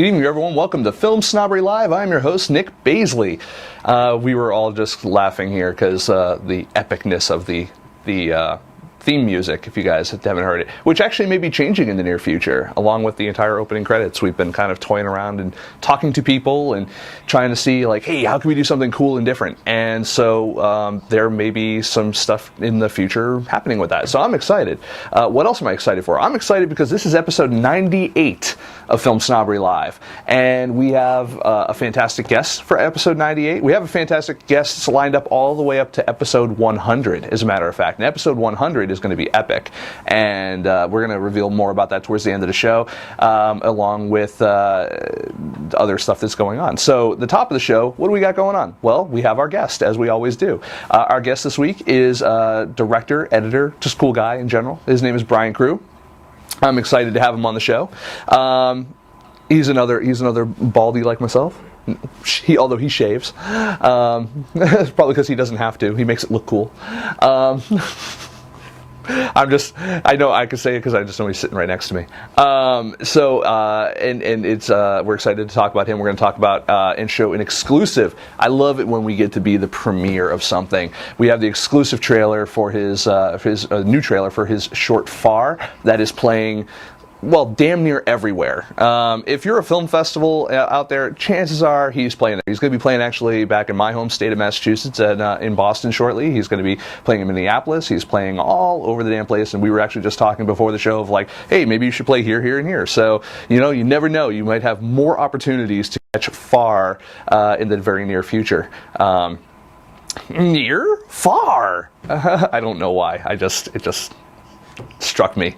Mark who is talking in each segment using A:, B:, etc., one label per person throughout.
A: Good evening, everyone. Welcome to Film Snobbery Live. I'm your host, Nick Baisley. We were all just laughing here because the epicness of the theme music, if you guys haven't heard it, which actually may be changing in the near future, along with the entire opening credits. We've been kind of toying around and talking to people and trying to see, like, hey, how can we do something cool and different? And so there may be some stuff in the future happening with that. So I'm excited. What else am I excited for? I'm excited because this is episode 98 of Film Snobbery Live, and we have a fantastic guest for episode 98. We have a fantastic guest lined up all the way up to episode 100, as a matter of fact. And episode 100 is going to be epic, and we're going to reveal more about that towards the end of the show, along with other stuff that's going on. So the top of the show, what do we got going on? Well, we have our guest, as we always do. Our guest this week is director, editor, just cool guy in general. His name is Brian Crewe. I'm excited to have him on the show. He's another baldy like myself. Although he shaves, it's probably because he doesn't have to. He makes it look cool. I know I can say it because I just know he's sitting right next to me. And it's we're excited to talk about him. We're going to talk about and show an exclusive. I love it when we get to be the premiere of something. We have the exclusive trailer for his new trailer for his short Far that is playing, well, damn near everywhere. If you're a film festival out there, chances are he's playing there. He's going to be playing actually back in my home state of Massachusetts and in Boston shortly. He's going to be playing in Minneapolis. He's playing all over the damn place. And we were actually just talking before the show of like, hey, maybe you should play here, here, and here. So, you know, you never know. You might have more opportunities to catch Far in the very near future. Near? Far? I don't know why. It just struck me.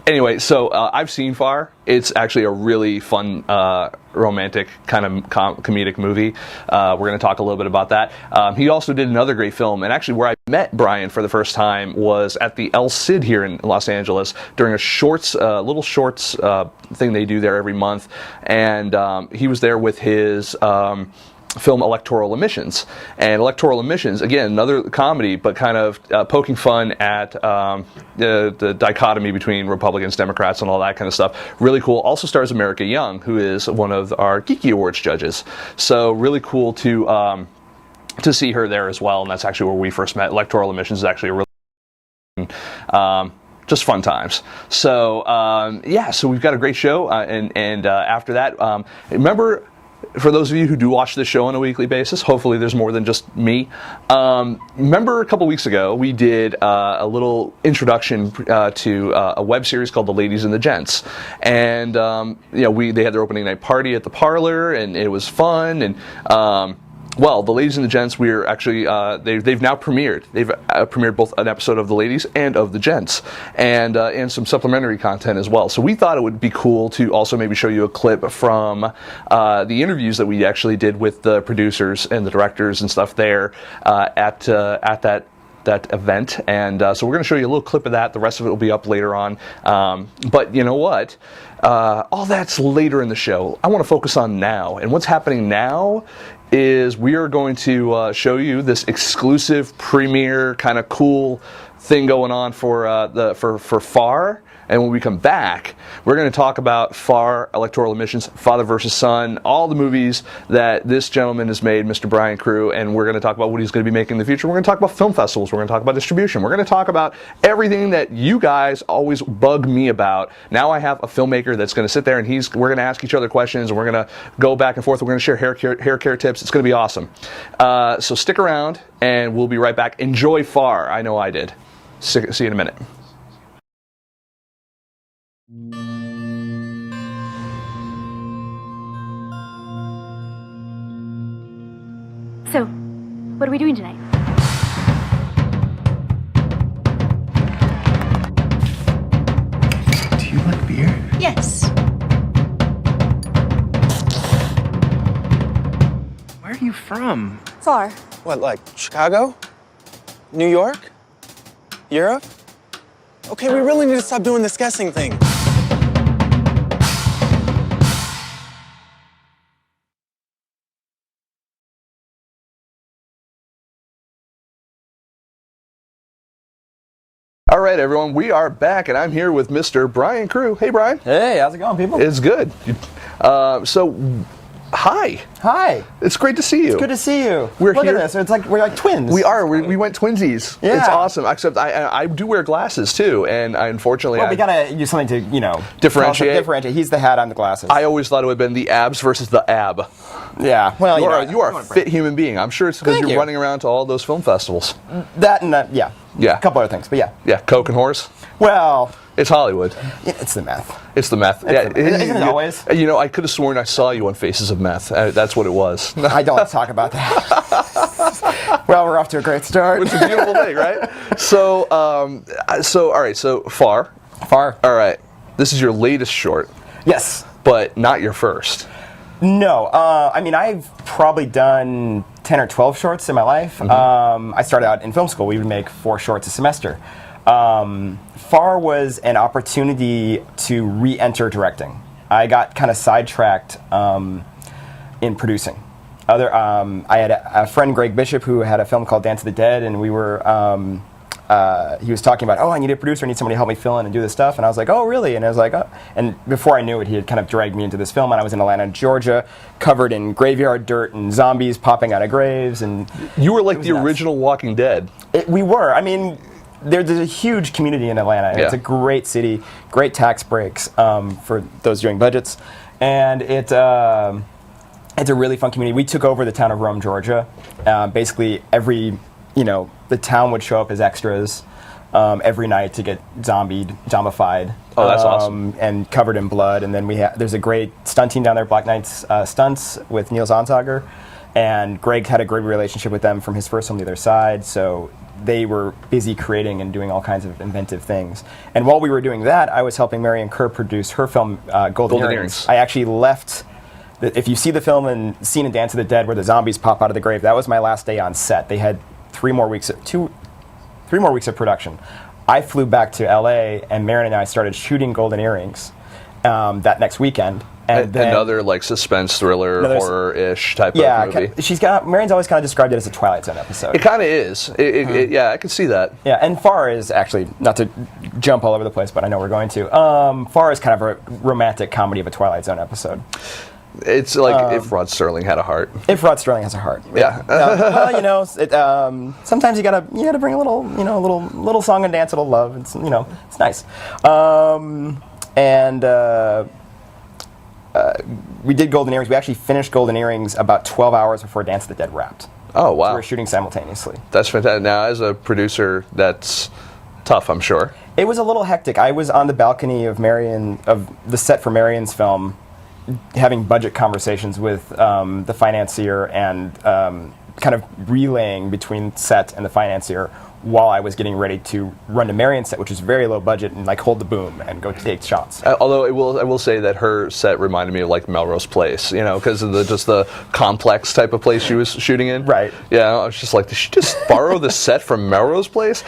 A: Anyway, so I've seen Far. It's actually a really fun, romantic kind of comedic movie. We're going to talk a little bit about that. He also did another great film, and actually where I met Brian for the first time was at the El Cid here in Los Angeles during a little shorts thing they do there every month, and he was there with his film Electoral Emissions. And Electoral Emissions, again, another comedy, but kind of poking fun at the dichotomy between Republicans, Democrats, and all that kind of stuff. Really cool. Also stars America Young, who is one of our Geeky Awards judges. So really cool to see her there as well, and that's actually where we first met. Electoral Emissions is actually a really just fun times. So yeah, so we've got a great show, and after that, remember, for those of you who do watch this show on a weekly basis, hopefully there's more than just me. Remember a couple weeks ago, we did a little introduction to a web series called The Ladies and the Gents. And, you know, they had their opening night party at the Parlor, and it was fun. And, well, The Ladies and the Gents, we're actually, they've now premiered. They've premiered both an episode of The Ladies and of The Gents, and some supplementary content as well. So we thought it would be cool to also maybe show you a clip from the interviews that we actually did with the producers and the directors and stuff there at that event. And so we're going to show you a little clip of that. The rest of it will be up later on. But you know what? All that's later in the show. I want to focus on now. And what's happening now is we are going to show you this exclusive premiere kind of cool thing going on for Far. And when we come back, we're going to talk about Far, Electoral Emissions, Father vs. Son, all the movies that this gentleman has made, Mr. Brian Crewe, and we're going to talk about what he's going to be making in the future. We're going to talk about film festivals. We're going to talk about distribution. We're going to talk about everything that you guys always bug me about. Now I have a filmmaker that's going to sit there, and we're going to ask each other questions, and we're going to go back and forth. We're going to share hair care tips. It's going to be awesome. So stick around, and we'll be right back. Enjoy Far. I know I did. See you in a minute.
B: So, what are we doing tonight?
C: Do you like beer?
D: Yes.
C: Where are you from?
D: Far.
E: What, like Chicago? New York? Europe? Okay, we really need to stop doing this guessing thing.
A: All right, everyone, we are back, and I'm here with Mr. Brian Crewe. Hey, Brian.
D: Hey, how's it going, people?
A: It's good. Hi.
D: Hi.
A: It's great to see you.
D: It's good to see you.
A: We're
D: Look
A: here.
D: at this. It's like we're like twins.
A: We are. We went twinsies.
D: Yeah.
A: It's awesome. Except I do wear glasses too, and unfortunately,
D: Well, we gotta use something to
A: Differentiate.
D: Differentiate. He's the hat. I'm the glasses.
A: I always thought it would have been the abs versus the ab.
D: Yeah. Well,
A: You are a fit human being. I'm sure it's because
D: Thank
A: you're
D: you.
A: running around to all those film festivals.
D: that and yeah.
A: Yeah.
D: A couple other things, but yeah.
A: Yeah, Coke and horse.
D: Well,
A: It's Hollywood.
D: it's the meth.
A: It's the meth.
D: Isn't it always?
A: You know, I could have sworn I saw you on Faces of Meth. That's what it was.
D: I don't want to talk about that. Well, we're off to a great start.
A: It's a beautiful thing, right? So, all right. So, Far.
D: Far.
A: All right. This is your latest short,
D: Yes.
A: but not your first.
D: No. I mean, I've probably done 10 or 12 shorts in my life.
A: Mm-hmm.
D: I started out in film school. We would make 4 shorts a semester. Far was an opportunity to re-enter directing. I got kind of sidetracked in producing. I had a friend, Greg Bishop, who had a film called Dance of the Dead, and we were he was talking about, I need a producer, I need somebody to help me fill in and do this stuff. And I was like, oh, really? And I was like, oh. And before I knew it, he had kind of dragged me into this film, and I was in Atlanta, Georgia, covered in graveyard dirt and zombies popping out of graves. And
A: You were like the
D: nuts.
A: original Walking Dead.
D: we were. I mean, there's a huge community in Atlanta. And It's
A: Yeah.
D: a great city, great tax breaks for those doing budgets. And it's a really fun community. We took over the town of Rome, Georgia. Basically, the town would show up as extras every night to get zombified.
A: Oh, that's awesome.
D: And covered in blood. And then there's a great stunt team down there, Black Knights Stunts, with Neil Zonsager. And Greg had a great relationship with them from his first film, The Other Side. So they were busy creating and doing all kinds of inventive things. And while we were doing that, I was helping Marion Kerr produce her film, Golden Earrings. I actually left. If you see the film and scene in Dance of the Dead where the zombies pop out of the grave, that was my last day on set. They had 3 more weeks of production. I flew back to LA, and Marion and I started shooting Golden Earrings that next weekend. And then,
A: Another like suspense thriller, horror-ish type of movie.
D: Marion's always kind of described it as a Twilight Zone episode.
A: It kind of is. Yeah, I can see that.
D: Yeah, and Far is actually, not to jump all over the place, but I know we're going to. Far is kind of a romantic comedy of a Twilight Zone episode.
A: It's like if Rod Serling had a heart.
D: If Rod Serling has a heart.
A: Yeah.
D: Well, sometimes you gotta bring a little song and dance, a little love. It's it's nice. We did Golden Earrings. We actually finished Golden Earrings about 12 hours before Dance of the Dead wrapped.
A: Oh wow.
D: So we're shooting simultaneously.
A: That's fantastic. Now, as a producer, that's tough, I'm sure.
D: It was a little hectic. I was on the balcony of the set for Marion's film, having budget conversations with the financier and kind of relaying between set and the financier while I was getting ready to run to Marion's set, which was very low budget, and like hold the boom and go take shots.
A: Although I will say that her set reminded me of like Melrose Place, because of the complex type of place she was shooting in.
D: Right.
A: Yeah, I was just like, did she just borrow the set from Melrose Place?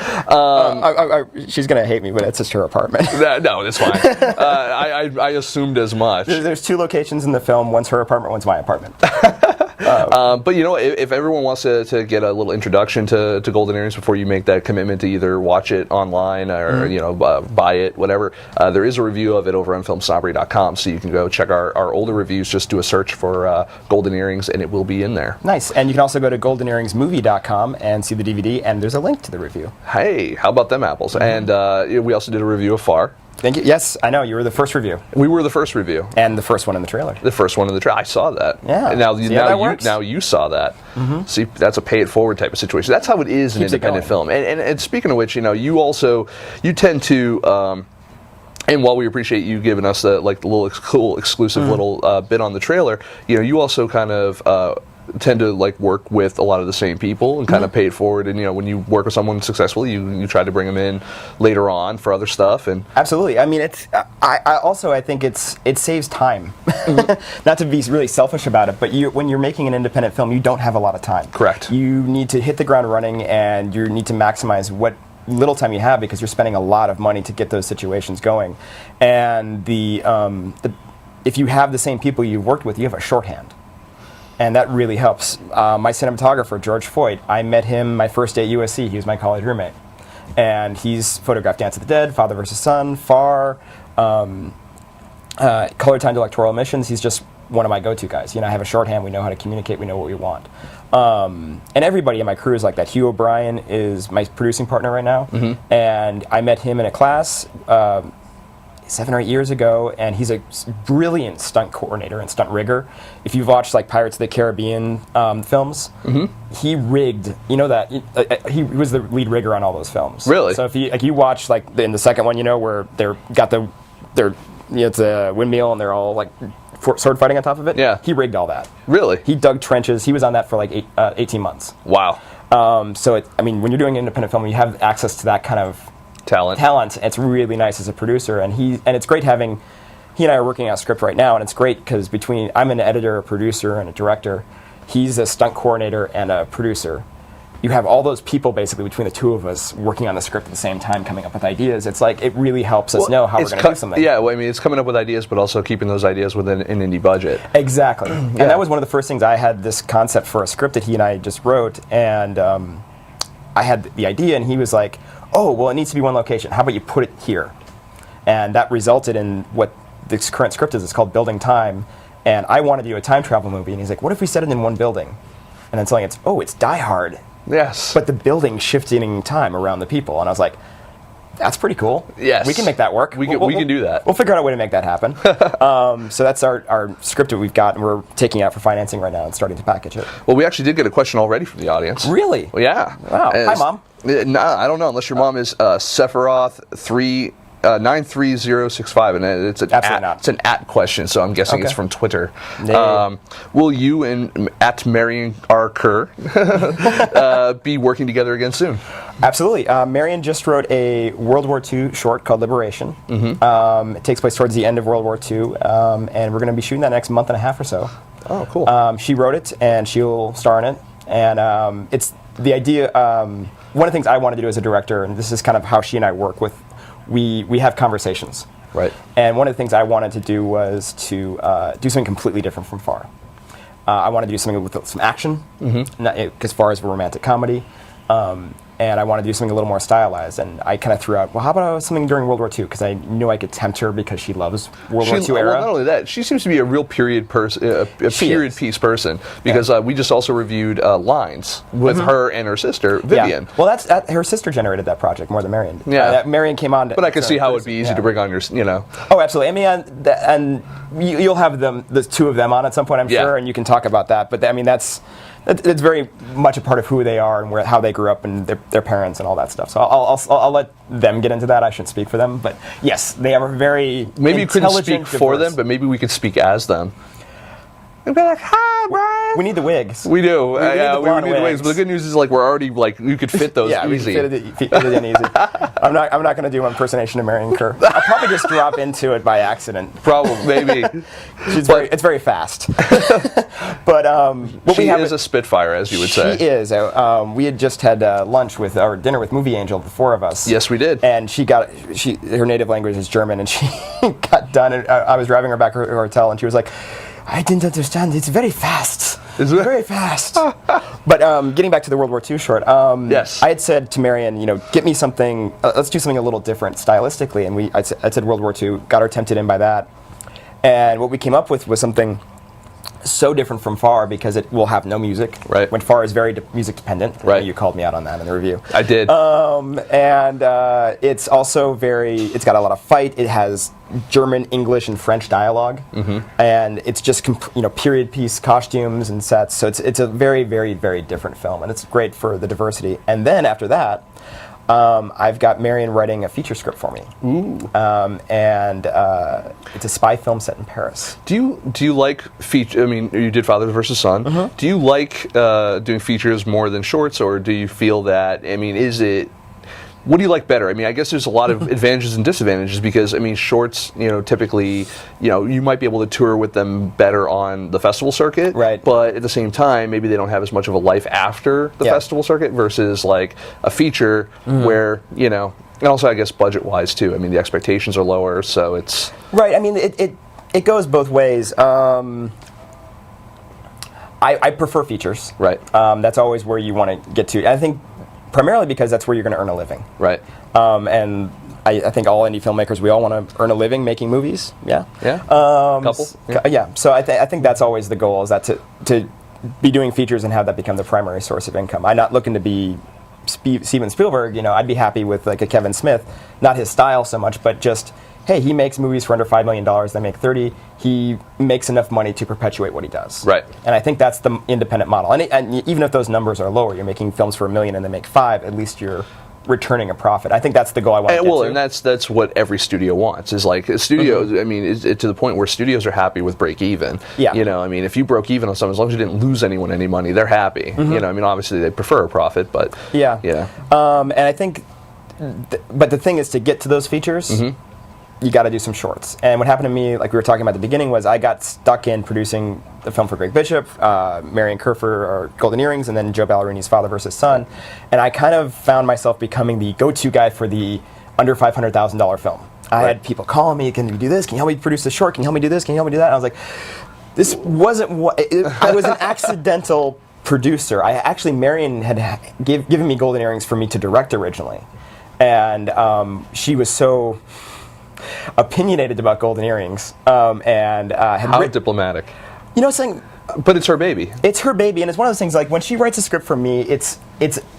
D: She's gonna hate me, but it's just her apartment.
A: No, it's fine. I assumed as much.
D: There's 2 locations in the film. One's her apartment, one's my apartment.
A: But if everyone wants to get a little introduction to Golden Earrings before you make that commitment to either watch it online or buy it, whatever, there is a review of it over on FilmSnobbery.com, so you can go check our older reviews. Just do a search for Golden Earrings, and it will be in there.
D: Nice, and you can also go to goldenearringsmovie.com and see the DVD, and there's a link to the review.
A: Hey, how about them apples? And we also did a review of Far.
D: Thank you. Yes, I know. You were the first review.
A: We were the first review.
D: And the first one in the trailer.
A: The first one in the trailer. I saw that.
D: Yeah.
A: And now you saw that.
D: Mm-hmm.
A: See, that's a pay it forward type of situation. That's how it is in independent film. And speaking of which, you tend to. And while we appreciate you giving us the little cool exclusive little bit on the trailer, you also kind of tend to work with a lot of the same people and kind of pay it forward. And when you work with someone successfully, you try to bring them in later on for other stuff. And
D: absolutely. I mean, it's. I think it saves time. Not to be really selfish about it, but when you're making an independent film, you don't have a lot of time.
A: Correct.
D: You need to hit the ground running, and you need to maximize what little time you have because you're spending a lot of money to get those situations going. And if you have the same people you've worked with, you have a shorthand. And that really helps. My cinematographer, George Foyt, I met him my first day at USC. He was my college roommate. and he's photographed Dance of the Dead, Father vs. Son, Far, Color Time Electoral Emissions. He's just one of my go-to guys. I have a shorthand. We know how to communicate. We know what we want. And everybody in my crew is like that. Hugh O'Brien is my producing partner right now, and I met him in a class 7 or 8 years ago, and he's a brilliant stunt coordinator and stunt rigger. If you've watched like Pirates of the Caribbean films, he rigged. He was the lead rigger on all those films.
A: Really?
D: So if you watch like in the second one, where it's a windmill and they're all like sword fighting on top of it.
A: Yeah.
D: He rigged all that.
A: Really?
D: He dug trenches. He was on that for like 18 months.
A: Wow.
D: So when you're doing independent film, you have access to that kind of talent. It's really nice as a producer, and it's great having. He and I are working on a script right now, and it's great because I'm an editor, a producer, and a director. He's a stunt coordinator and a producer. You have all those people basically between the two of us working on the script at the same time, coming up with ideas. It's like it really helps us know how we're going to do something.
A: Yeah, well, it's coming up with ideas, but also keeping those ideas within an indie budget.
D: Exactly. And that was one of the first things. I had this concept for a script that he and I just wrote, and I had the idea, and he was like, "Oh, well, it needs to be one location. How about you put it here?" And that resulted in what this current script is. It's called Building Time, and I wanted to do a time travel movie, and he's like, "What if we set it in one building?" And then suddenly it's Die Hard.
A: Yes.
D: But the building shifting time around the people. And I was like, that's pretty cool.
A: Yes.
D: We can make that work.
A: We can do that.
D: We'll figure out a way to make that happen. So that's our script that we've got, and we're taking it out for financing right now and starting to package it.
A: Well, we actually did get a question already from the audience.
D: Really?
A: Well, yeah.
D: Wow. Hi, Mom.
A: Nah, I don't know, unless your mom is Sephiroth 93065, and it's an at question, so I'm guessing it's from Twitter. Will you and at Marion R. Kerr be working together again soon?
D: Absolutely. Marion just wrote a World War II short called Liberation. It takes place towards the end of World War II, and we're going to be shooting that next month and a half or so.
A: Oh, cool.
D: She wrote it, and she'll star in it, and it's the idea. One of the things I wanted to do as a director, and this is kind of how she and I work with. We have conversations.
A: Right.
D: And one of the things I wanted to do was to do something completely different from Far. I wanted to do something with some action, as far as a romantic comedy. And I wanted to do something a little more stylized. And I kind of threw out, well, how about something during World War II? Because I knew I could tempt her because she loves World War II era.
A: Well, not only that, she seems to be a real period person, period piece person. Because we just also reviewed Lines with her and her sister, Vivian.
D: Yeah. Well, her sister generated that project more than Marion.
A: Yeah.
D: Marion came on.
A: But I could see how it would be easy to bring on your,
D: Oh, absolutely. I mean, and you'll have the two of them on at some point, I'm sure, and you can talk about that. But it's very much a part of who they are and how they grew up and their parents and all that stuff. So I'll let them get into that. I shouldn't speak for them, but yes, they are very
A: maybe you couldn't speak
D: diverse.
A: for them, but maybe we could speak as them. And be like, "Hi, Brian."
D: We need the wigs.
A: We do.
D: We need the
A: wigs. But the good news is, we're already you could fit those easy.
D: Yeah, we can fit it in easy. I'm not going to do an impersonation of Marion Kerr. I'll probably just drop into it by accident.
A: Probably, maybe.
D: It's very fast. But
A: she is a spitfire, as you would say.
D: She is. We had just had dinner with Movie Angel, the four of us.
A: Yes, we did.
D: And her native language is German, and she got done. And I was driving her back to her hotel, and she was like, "I didn't understand. It's very fast. It's very fast." But getting back to the World War II short,
A: yes.
D: I had said to Marion, get me something. Let's do something a little different stylistically. And I said World War II. Got her tempted in by that. And what we came up with was something so different from Far because it will have no music.
A: Right.
D: When Far is very music dependent.
A: Right.
D: You called me out on that in the review.
A: I did.
D: And it's also it's got a lot of fight. It has German, English, and French dialogue. And it's just period piece costumes and sets. So it's a very, very, very different film, and it's great for the diversity. And then after that, I've got Marion writing a feature script for me.
A: Ooh.
D: And it's a spy film set in Paris.
A: Do you like feature? I mean, you did Father versus Son. Do you like doing features more than shorts, or do you feel that? I mean, what do you like better? I mean, I guess there's a lot of advantages and disadvantages because, I mean, shorts, typically, you might be able to tour with them better on the festival circuit.
D: Right.
A: But at the same time, maybe they don't have as much of a life after the festival circuit versus like a feature where, and also I guess budget-wise too. I mean, the expectations are lower, so it's...
D: Right. I mean, it goes both ways. I prefer features.
A: Right.
D: That's always where you want to get to. I think primarily because that's where you're going to earn a living.
A: Right.
D: And I think all indie filmmakers, we all want to earn a living making movies. Yeah.
A: Yeah.
D: Couple.
A: Yeah.
D: Yeah. So I think that's always the goal, is that to be doing features and have that become the primary source of income. I'm not looking to be Steven Spielberg. I'd be happy with like a Kevin Smith, not his style so much, but just, hey, he makes movies for under $5 million. They make 30. He makes enough money to perpetuate what he does.
A: Right. And
D: I think that's the independent model. And even if those numbers are lower, you're making films for $1 million and they make 5. At least you're returning a profit. I think that's the goal I want to get to.
A: And that's what every studio wants, is like studios. I mean, is to the point where studios are happy with break even.
D: Yeah.
A: I mean, if you broke even on something, as long as you didn't lose anyone any money, they're happy. I mean, obviously they prefer a profit, but
D: yeah. And I think, but the thing is, to get to those features, you got to do some shorts. And what happened to me, like we were talking about at the beginning, was I got stuck in producing the film for Greg Bishop, Marion Kerfer, or Golden Earrings, and then Joe Ballerini's Father vs. Son. And I kind of found myself becoming the go-to guy for the under $500,000 film. I had people calling me, can you do this? Can you help me produce this short? Can you help me do this? Can you help me do that? And I was like, this wasn't what, I was an accidental producer. Marion had given me Golden Earrings for me to direct originally. And she was so opinionated about Golden Earrings, and had
A: how diplomatic.
D: Saying,
A: but it's her baby.
D: It's her baby, and it's one of those things. Like when she writes a script for me, it's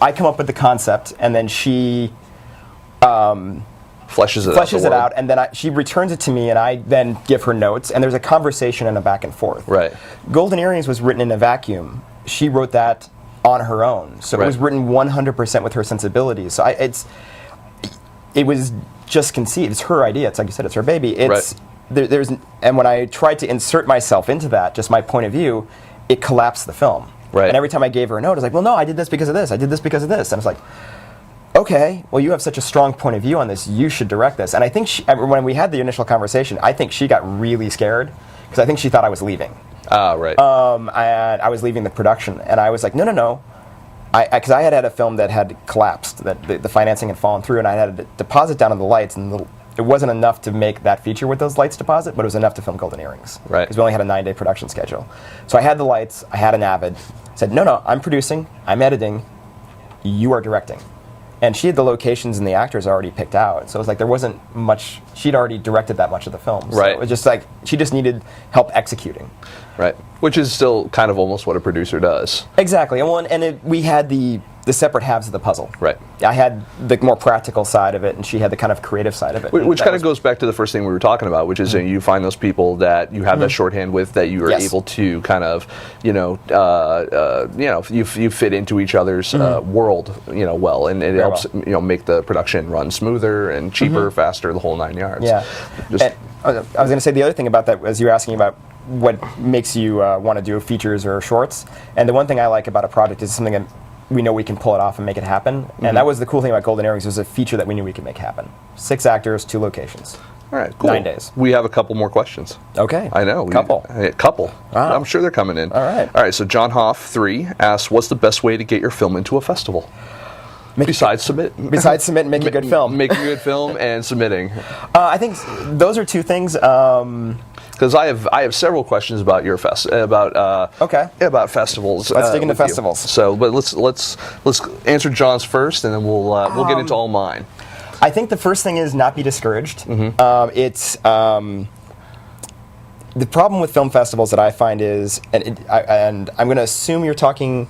D: I come up with the concept, and then she
A: fleshes
D: it out, and then she returns it to me, and I then give her notes, and there's a conversation and a back and forth.
A: Right.
D: Golden Earrings was written in a vacuum. She wrote that on her own, so it was written 100% with her sensibilities. So it was just conceived. It's her idea. It's like you said, it's her baby. And when I tried to insert myself into that, just my point of view, it collapsed the film.
A: Right.
D: And every time I gave her a note, I was like, well, no, I did this because of this. I did this because of this. And I was like, okay, well, you have such a strong point of view on this. You should direct this. And I think when we had the initial conversation, I think she got really scared because I think she thought I was leaving.
A: Right.
D: And I was leaving the production. And I was like, no. Because I had a film that had collapsed, that the financing had fallen through, and I had a deposit down on the lights, and it wasn't enough to make that feature with those lights deposit, but it was enough to film Golden Earrings.
A: Right.
D: Because we only had a 9-day production schedule. So I had the lights, I had an Avid, said, no, I'm producing, I'm editing, you are directing. And she had the locations and the actors already picked out. So it was like there wasn't much, she'd already directed that much of the film. So
A: right.
D: it was just like, she just needed help executing.
A: Right. Which is still kind of almost what a producer does.
D: Exactly. We had the separate halves of the puzzle.
A: Right.
D: I had the more practical side of it, and she had the kind of creative side of it.
A: Which kind of goes back to the first thing we were talking about, which is you find those people that you have that shorthand with, that you are able to kind of, you fit into each other's world, well, and it helps, make the production run smoother and cheaper, faster, the whole 9 yards.
D: Yeah. I was going to say the other thing about that, as you were asking about what makes you want to do features or shorts, and the one thing I like about a project is something that we know we can pull it off and make it happen. And that was the cool thing about Golden Earrings. It was a feature that we knew we could make happen. 6 actors, 2 locations.
A: All right, cool.
D: 9 days.
A: We have a couple more questions.
D: Okay.
A: I know.
D: Couple.
A: Wow. I'm sure they're coming in.
D: All right.
A: All right, so John Hoff, 3, asks, what's the best way to get your film into a festival? Besides submit and
D: make a good film.
A: Making a good film and submitting.
D: I think those are 2 things.
A: Because I have several questions about your about festivals.
D: Let's dig into festivals.
A: So, but let's answer John's first, and then we'll get into all mine.
D: I think the first thing is not be discouraged. It's the problem with film festivals that I find is, and I'm going to assume you're talking.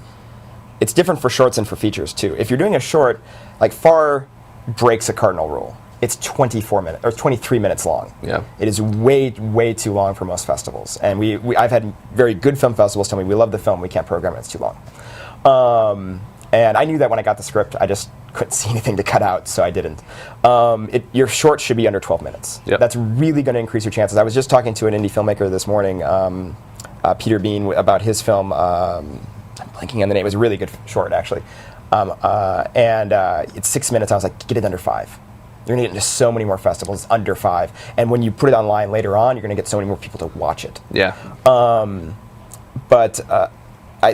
D: It's different for shorts and for features too. If you're doing a short, like FAR breaks a cardinal rule. It's 24 minutes or 23 minutes long.
A: Yeah.
D: It is way too long for most festivals. And I've had very good film festivals tell me, we love the film, we can't program it, it's too long. And I knew that when I got the script, I just couldn't see anything to cut out, so I didn't. Your short should be under 12 minutes.
A: Yep.
D: That's really going to increase your chances. I was just talking to an indie filmmaker this morning, Peter Bean, about his film. I'm blanking on the name. It was a really good short, actually. It's 6 minutes. I was like, get it under 5. You're going to get into so many more festivals under 5. And when you put it online later on, you're going to get so many more people to watch it.
A: Yeah.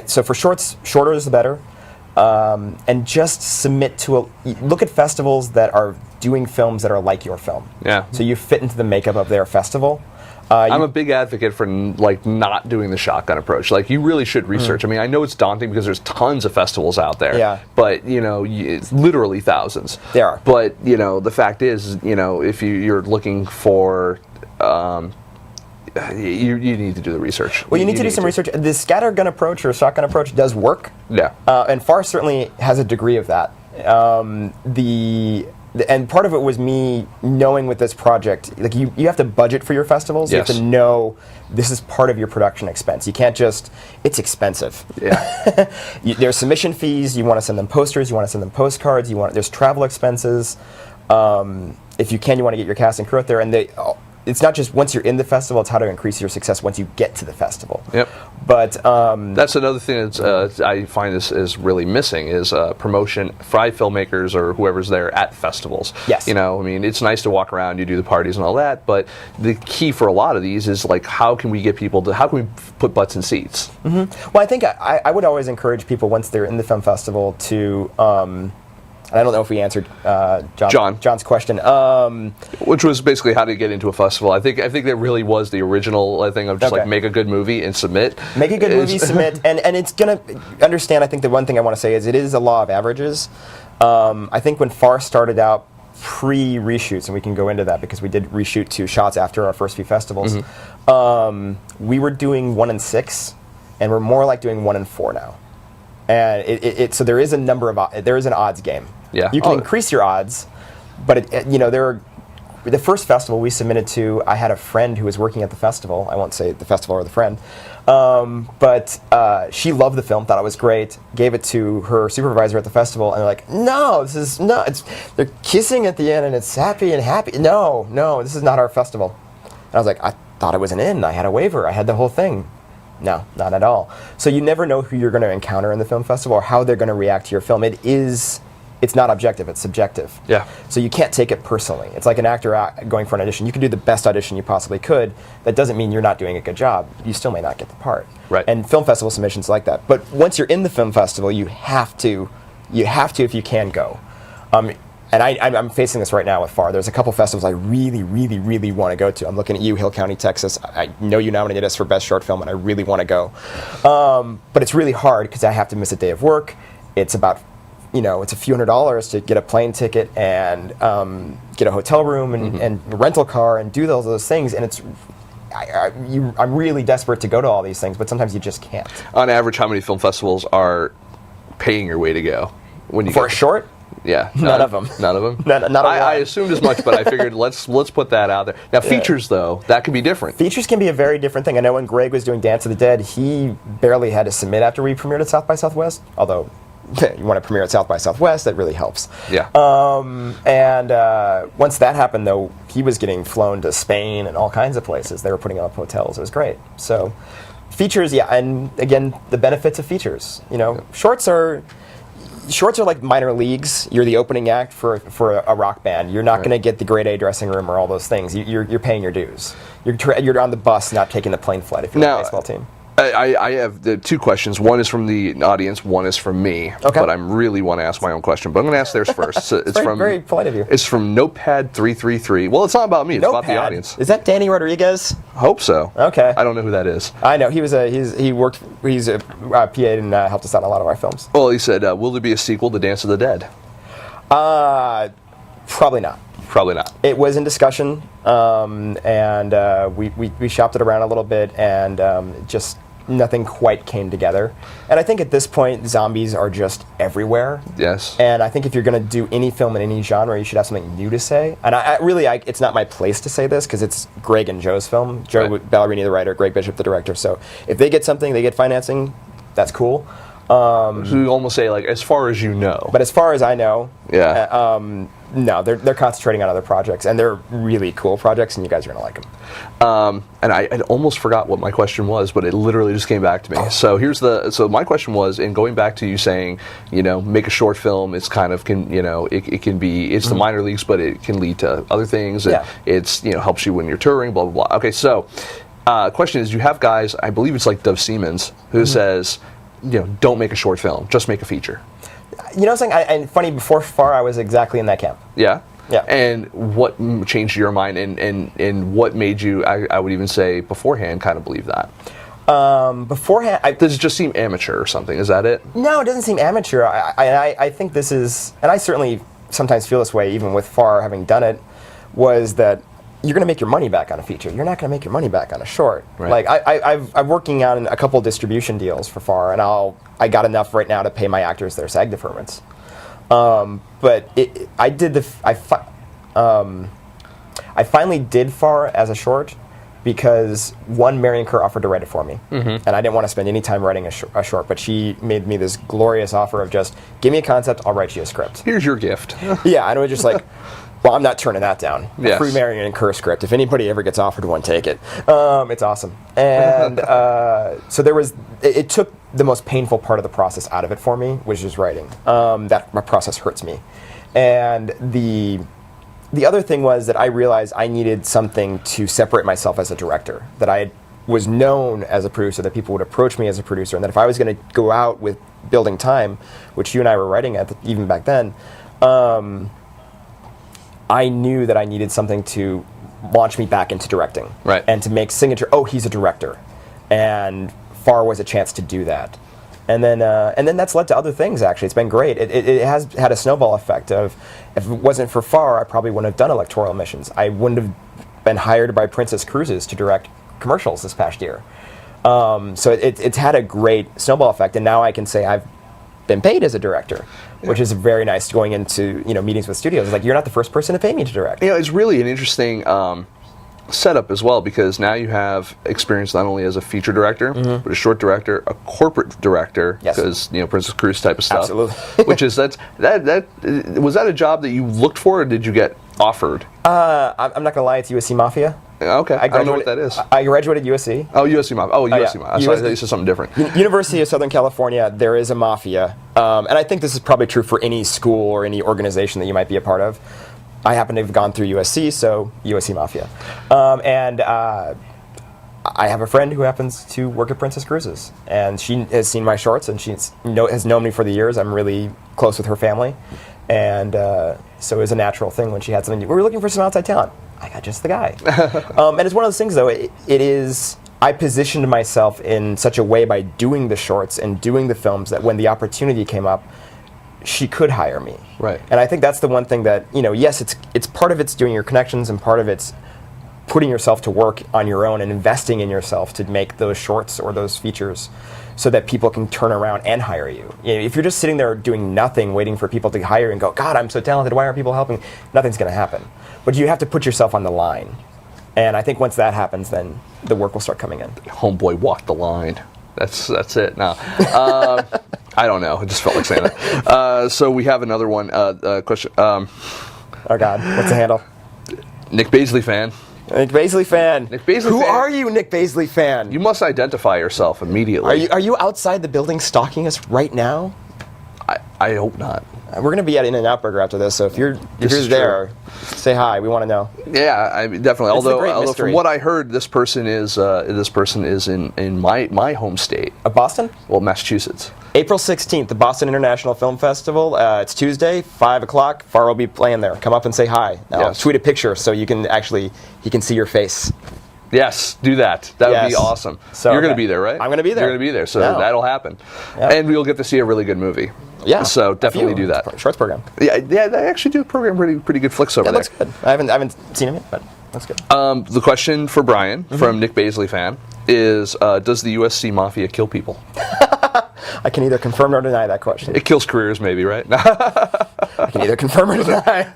D: So for shorts, shorter is the better. And just submit to look at festivals that are doing films that are like your film.
A: Yeah.
D: So you fit into the makeup of their festival.
A: I'm a big advocate for like not doing the shotgun approach. Like you really should research. I mean, I know it's daunting because there's tons of festivals out there.
D: Yeah.
A: But it's literally thousands.
D: There are.
A: But the fact is, if you're looking for, you need to do the research.
D: Well, you need to do some research. The scattergun approach or shotgun approach does work.
A: Yeah.
D: And FAR certainly has a degree of that. And part of it was me knowing with this project, like you have to budget for your festivals.
A: Yes.
D: You have to know this is part of your production expense. You can't just, it's expensive.
A: Yeah.
D: There's submission fees. You want to send them posters. You want to send them postcards. There's travel expenses. If you can, you want to get your cast and crew out there. And it's not just once you're in the festival, it's how to increase your success once you get to the festival.
A: Yep.
D: But
A: that's another thing that I find is really missing is promotion by filmmakers or whoever's there at festivals.
D: Yes.
A: I mean, it's nice to walk around, you do the parties and all that, but the key for a lot of these is like, how can we put butts in seats?
D: Mm-hmm. Well, I think I would always encourage people once they're in the film festival to. I don't know if we answered John's question.
A: Which was basically how to get into a festival. I think that really was the original thing of just like make a good movie and submit.
D: Make a good movie, submit, and it's gonna understand. I think the one thing I want to say is it is a law of averages. I think when FAR started out pre-reshoots, and we can go into that because we did reshoot 2 shots after our first few festivals. We were doing 1 in 6, and we're more like doing 1 in 4 now. And so there is an odds game.
A: Yeah.
D: You can increase your odds, but the first festival we submitted to, I had a friend who was working at the festival. I won't say the festival or the friend, but she loved the film, thought it was great, gave it to her supervisor at the festival, and they're like, "No, they're kissing at the end, and it's happy. No, this is not our festival." And I was like, "I thought it was an in. I had a waiver. I had the whole thing." No, not at all. So you never know who you're going to encounter in the film festival or how they're going to react to your film. It's not objective, it's subjective.
A: Yeah.
D: So you can't take it personally. It's like an actor going for an audition. You can do the best audition you possibly could. That doesn't mean you're not doing a good job. You still may not get the part.
A: Right.
D: And film festival submissions like that. But once you're in the film festival, you have to if you can go. And I'm facing this right now with FAR. There's a couple festivals I really, really, really want to go to. I'm looking at you, Hill County, Texas. I know you nominated us for Best Short Film, and I really want to go. But it's really hard because I have to miss a day of work. It's about, it's a few $100s to get a plane ticket and get a hotel room and a rental car and do all those things. And I'm really desperate to go to all these things, but sometimes you just can't.
A: On average, how many film festivals are paying your way to go?
D: For a short?
A: Yeah,
D: none of them.
A: None of them.
D: Not
A: I assumed as much, but I figured let's put that out there. Now, features though, that could be different.
D: Features can be a very different thing. I know when Greg was doing Dance of the Dead, he barely had to submit after we premiered at South by Southwest. Although, you want to premiere at South by Southwest, that really helps.
A: Yeah.
D: And once that happened, though, he was getting flown to Spain and all kinds of places. They were putting up hotels. It was great. So, features, yeah, and again, the benefits of features. Shorts are like minor leagues. You're the opening act for a rock band. You're not going to get the grade A dressing room or all those things. You're paying your dues. You're on the bus, not taking the plane flight if you're on a baseball team.
A: I have the 2 questions. One is from the audience. One is from me.
D: Okay.
A: But I really want to ask my own question. But I'm going to ask theirs first. So it's
D: very polite of you.
A: It's from Notepad 333. Well, it's not about me. It's about the audience.
D: Is that Danny Rodriguez?
A: Hope so.
D: Okay.
A: I don't know who that is.
D: I know he's a PA and helped us out in a lot of our films.
A: Well, he said, "Will there be a sequel to Dance of the Dead?"
D: Probably not.
A: Probably not.
D: It was in discussion, and we shopped it around a little bit, and just nothing quite came together. And I think at this point, zombies are just everywhere.
A: Yes.
D: And I think if you're going to do any film in any genre, you should have something new to say. And it's not my place to say this because it's Greg and Joe's film. Joe Ballerini, the writer, Greg Bishop, the director. So if they get something, they get financing, that's cool.
A: So you almost say, like, as far as you know.
D: But as far as I know,
A: yeah.
D: No, they're concentrating on other projects, and they're really cool projects, and you guys are going to like them.
A: And I almost forgot what my question was, but it literally just came back to me. So my question was, in going back to you saying, make a short film, it's kind of it can be, it's the minor leagues, but it can lead to other things. And it's helps you when you're touring, blah blah blah. Okay, so question is, you have guys, I believe it's like Dove Siemens, who says, don't make a short film, just make a feature.
D: Something, and funny, before FAR, I was exactly in that camp.
A: Yeah.
D: Yeah.
A: And what changed your mind, and what made you, I would even say beforehand, kind of believe that?
D: Beforehand,
A: Does it just seem amateur or something? Is that it?
D: no, it doesn't seem amateur. I think this is, and I certainly sometimes feel this way, even with FAR having done it, was that you're going to make your money back on a feature. You're not going to make your money back on a short.
A: Right.
D: Like I'm working on a couple distribution deals for FAR, and I got enough right now to pay my actors their SAG deferments. But I finally did FAR as a short because one, Marion Kerr offered to write it for me, and I didn't want to spend any time writing a short. But she made me this glorious offer of just give me a concept, I'll write you a script.
A: Here's your gift.
D: Yeah, and it was just like, well, I'm not turning that down.
A: Yes.
D: A free Marion Kerr script. If anybody ever gets offered one, take it. It's awesome. And so there was. It took the most painful part of the process out of it for me, which is writing. That my process hurts me, and the other thing was that I realized I needed something to separate myself as a director. That I was known as a producer, that people would approach me as a producer, and that if I was going to go out with Building Time, which you and I were writing at even back then, I knew that I needed something to launch me back into directing.
A: Right.
D: And to make signature, oh, he's a director. And FAR was a chance to do that. And then that's led to other things, actually. It's been great. It has had a snowball effect of, if it wasn't for FAR, I probably wouldn't have done electoral missions. I wouldn't have been hired by Princess Cruises to direct commercials this past year. So it's had a great snowball effect, and now I can say I've been paid as a director, which is very nice going into meetings with studios. It's like, you're not the first person to pay me to direct.
A: It's really an interesting setup as well, because now you have experience not only as a feature director, but a short director, a corporate director,
D: Yes.
A: because Princess Cruise type of stuff.
D: Absolutely.
A: Which is that was that a job that you looked for, or did you get offered?
D: I'm not gonna lie, it's USC Mafia.
A: Okay, I don't know what that is.
D: I graduated USC.
A: Oh, USC Mafia. Oh, USC
D: yeah.
A: Mafia. I thought you said something different.
D: University of Southern California, there is a mafia. And I think this is probably true for any school or any organization that you might be a part of. I happen to have gone through USC, so USC Mafia. And I have a friend who happens to work at Princess Cruises. And she has seen my shorts, and she has known me for the years. I'm really close with her family. And so it was a natural thing when she had something. We were looking for some outside talent. I got just the guy. And it's one of those things, though, it is, I positioned myself in such a way by doing the shorts and doing the films that when the opportunity came up, she could hire me.
A: Right.
D: And I think that's the one thing that, yes, it's part of it's doing your connections, and part of it's putting yourself to work on your own and investing in yourself to make those shorts or those features so that people can turn around and hire you. If you're just sitting there doing nothing, waiting for people to hire you and go, God, I'm so talented, why aren't people helping? Nothing's going to happen. But you have to put yourself on the line. And I think once that happens, then the work will start coming in.
A: Homeboy walked the line. That's it. Now, I don't know. I just felt like saying that. So we have another one. Question.
D: Oh God, what's the handle?
A: Nick Baisley fan.
D: Nick Baisley fan.
A: Nick Baisley
D: Who
A: fan.
D: are you, Nick Baisley fan?
A: You must identify yourself immediately.
D: Are you outside the building stalking us right now?
A: I hope not.
D: We're going to be at In-N-Out Burger after this, so if you're
A: is
D: there, say hi. We want to know.
A: Yeah, I mean, definitely.
D: It's the great
A: Although
D: mystery.
A: from what I heard, this person is in my home state.
D: Boston?
A: Well, Massachusetts.
D: April 16th, the Boston International Film Festival. It's Tuesday, 5 o'clock. FAR will be playing there. Come up and say hi. I'll
A: Yes.
D: tweet a picture so he can see your face.
A: Yes, do that. That would be
D: Yes.
A: awesome.
D: So,
A: You're going to
D: okay.
A: be there, right?
D: I'm gonna be there.
A: You're going to be there, so
D: Yeah.
A: that'll happen.
D: Yeah.
A: And we'll get to see a really good movie.
D: Yeah.
A: So
D: a
A: definitely
D: few.
A: do that.
D: Shorts program.
A: Yeah, they actually do program pretty good flicks over
D: That
A: there.
D: looks good. I haven't seen him yet, but that's good.
A: The question for Brian from Nick Baisley fan is: does the USC Mafia kill people?
D: I can either confirm or deny that question.
A: It kills careers, maybe, right?
D: I can either confirm or deny.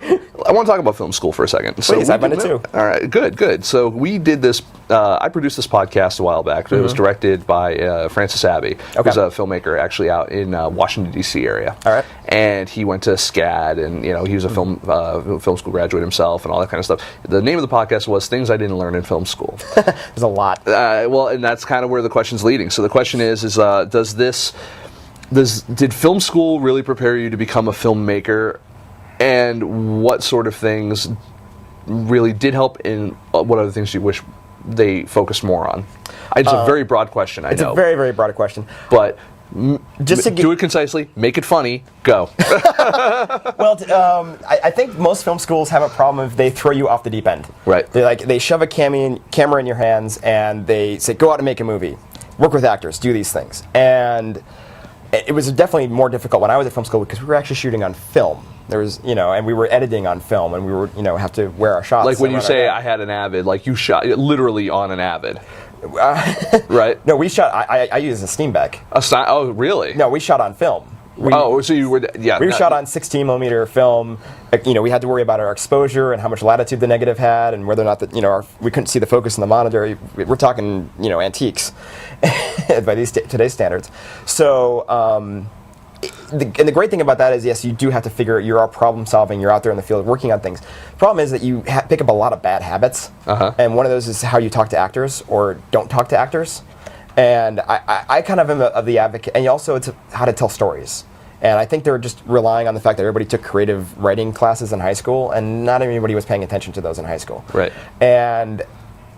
A: I want to talk about film school for a second.
D: Please, I've done it too.
A: All right, good. So we did this. I produced this podcast a while back. It was directed by Francis Abbey, who's a filmmaker actually out in Washington D.C. area.
D: All right.
A: And he went to SCAD, and he was a film school graduate himself, and all that kind of stuff. The name of the podcast was "Things I Didn't Learn in Film School."
D: There's a lot.
A: Well, and that's kind of where the question's leading. So the question is did film school really prepare you to become a filmmaker, and what sort of things really did help, and what other things do you wish they focused more on? It's a very broad question, I know.
D: It's a very, very broad question.
A: But
D: Just to
A: Do it concisely, make it funny, go.
D: Well, I think most film schools have a problem if they throw you off the deep end.
A: Right.
D: They shove a camera in your hands and they say, go out and make a movie. Work with actors, do these things. And it was definitely more difficult when I was at film school because we were actually shooting on film. There was, and we were editing on film and we were, have to wear our shots.
A: Like when you say I had an Avid, like you shot literally on an Avid. Right?
D: No, we shot, I used a Steambeck.
A: Oh, really?
D: No, we shot on film.
A: So you were, yeah.
D: We shot on 16 millimeter film. We had to worry about our exposure and how much latitude the negative had, and whether or not that we couldn't see the focus in the monitor. We're talking antiques by today's standards. So, the great thing about that is, yes, you do have to figure you are problem solving. You're out there in the field working on things. The problem is that you pick up a lot of bad habits, and one of those is how you talk to actors or don't talk to actors. And I kind of am of the advocate, and also it's how to tell stories. And I think they're just relying on the fact that everybody took creative writing classes in high school, and not everybody was paying attention to those in high school.
A: Right.
D: And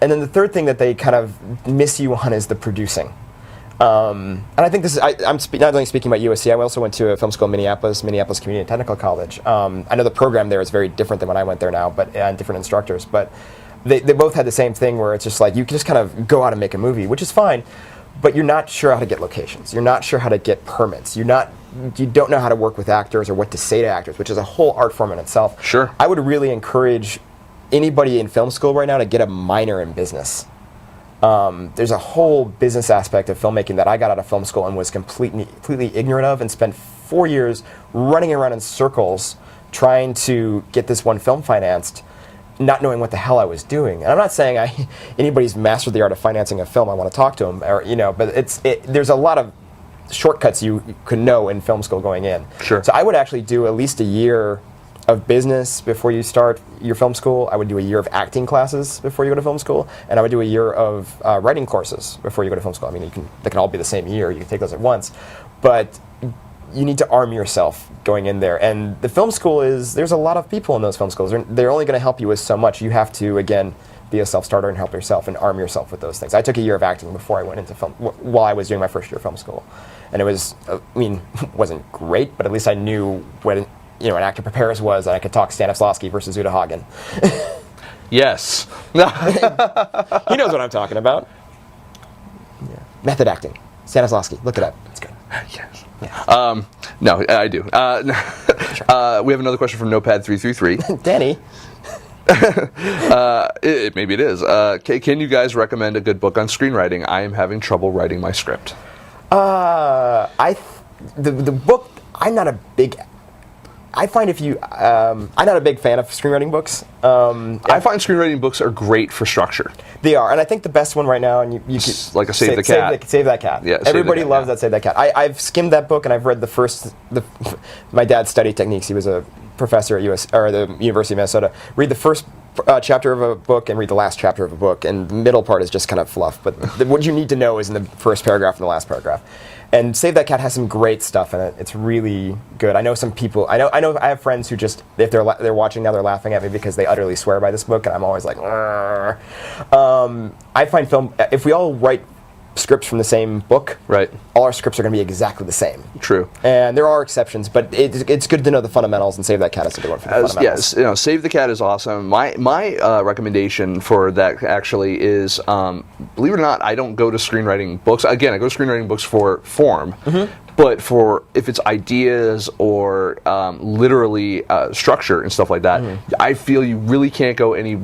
D: then the third thing that they kind of miss you on is the producing. And I think this is, I'm not only speaking about USC, I also went to a film school in Minneapolis Community and Technical College. I know the program there is very different than when I went there now, and different instructors, but they both had the same thing where it's just like, you can just kind of go out and make a movie, which is fine, but you're not sure how to get locations. You're not sure how to get permits. You don't know how to work with actors or what to say to actors, which is a whole art form in itself.
A: Sure.
D: I would really encourage anybody in film school right now to get a minor in business. There's a whole business aspect of filmmaking that I got out of film school and was completely ignorant of, and spent 4 years running around in circles trying to get this one film financed, not knowing what the hell I was doing. And I'm not saying anybody's mastered the art of financing a film. I want to talk to them, but there's a lot of shortcuts you could know in film school going in.
A: Sure.
D: So I would actually do at least a year of business before you start your film school. I would do a year of acting classes before you go to film school, and I would do a year of writing courses before you go to film school. I mean, they can all be the same year. You can take those at once, but you need to arm yourself going in there. And the film school there's a lot of people in those film schools. They're only going to help you with so much. You have to, again, be a self-starter and help yourself and arm yourself with those things. I took a year of acting before I went into film, while I was doing my first year of film school. And it was, wasn't great, but at least I knew what an actor prepares was, and I could talk Stanislavski versus Uta Hagen.
A: Yes.
D: He knows what I'm talking about. Yeah. Method acting. Stanislavski, look it up. It's good.
A: Yes. Yeah. No, I do. We have another question from Notepad333.
D: Danny.
A: Maybe it is. Can you guys recommend a good book on screenwriting? I am having trouble writing my script.
D: The book, I'm not a big fan of screenwriting books.
A: I find screenwriting books are great for structure.
D: They are, and I think the best one right now, and you
A: like a Save the Cat.
D: Save That Cat.
A: Yeah,
D: everybody loves that Save That Cat. I've skimmed that book, and I've read my dad studied techniques. He was a professor at the University of Minnesota. Read the first chapter of a book and read the last chapter of a book, and the middle part is just kind of fluff. But what you need to know is in the first paragraph and the last paragraph. And Save That Cat has some great stuff in it. It's really good. I know some people. I have friends who just, if they're watching now, they're laughing at me because they utterly swear by this book, and I'm always like, I find film. If we all write scripts from the same book,
A: right,
D: all our scripts are going to be exactly the same.
A: True.
D: And there are exceptions, but it's good to know the fundamentals, and Save That Cat is a good one for the fundamentals.
A: Yes, Save the Cat is awesome. My recommendation for that actually is, believe it or not, I don't go to screenwriting books. Again, I go to screenwriting books for form. Mm-hmm. But if it's ideas or literally structure and stuff like that, I feel you really can't go any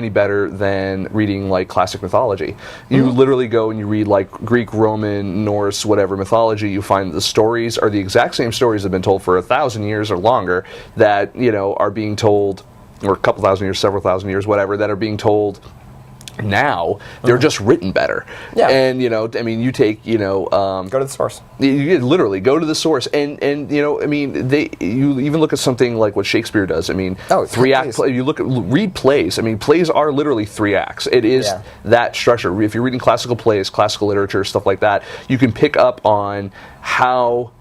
A: better than reading like classic mythology. You literally go and you read like Greek, Roman, Norse, whatever mythology. You find the stories are the exact same stories that have been told for 1,000 years or longer that are being told, or a couple thousand years, several thousand years, whatever, that are being told. Now they're just written better, and you take go
D: to the source.
A: You literally go to the source, and you even look at something like what Shakespeare does. I mean, 3-act play. You read plays. I mean, plays are literally 3 acts. It is that structure. If you're reading classical plays, classical literature, stuff like that, you can pick up on how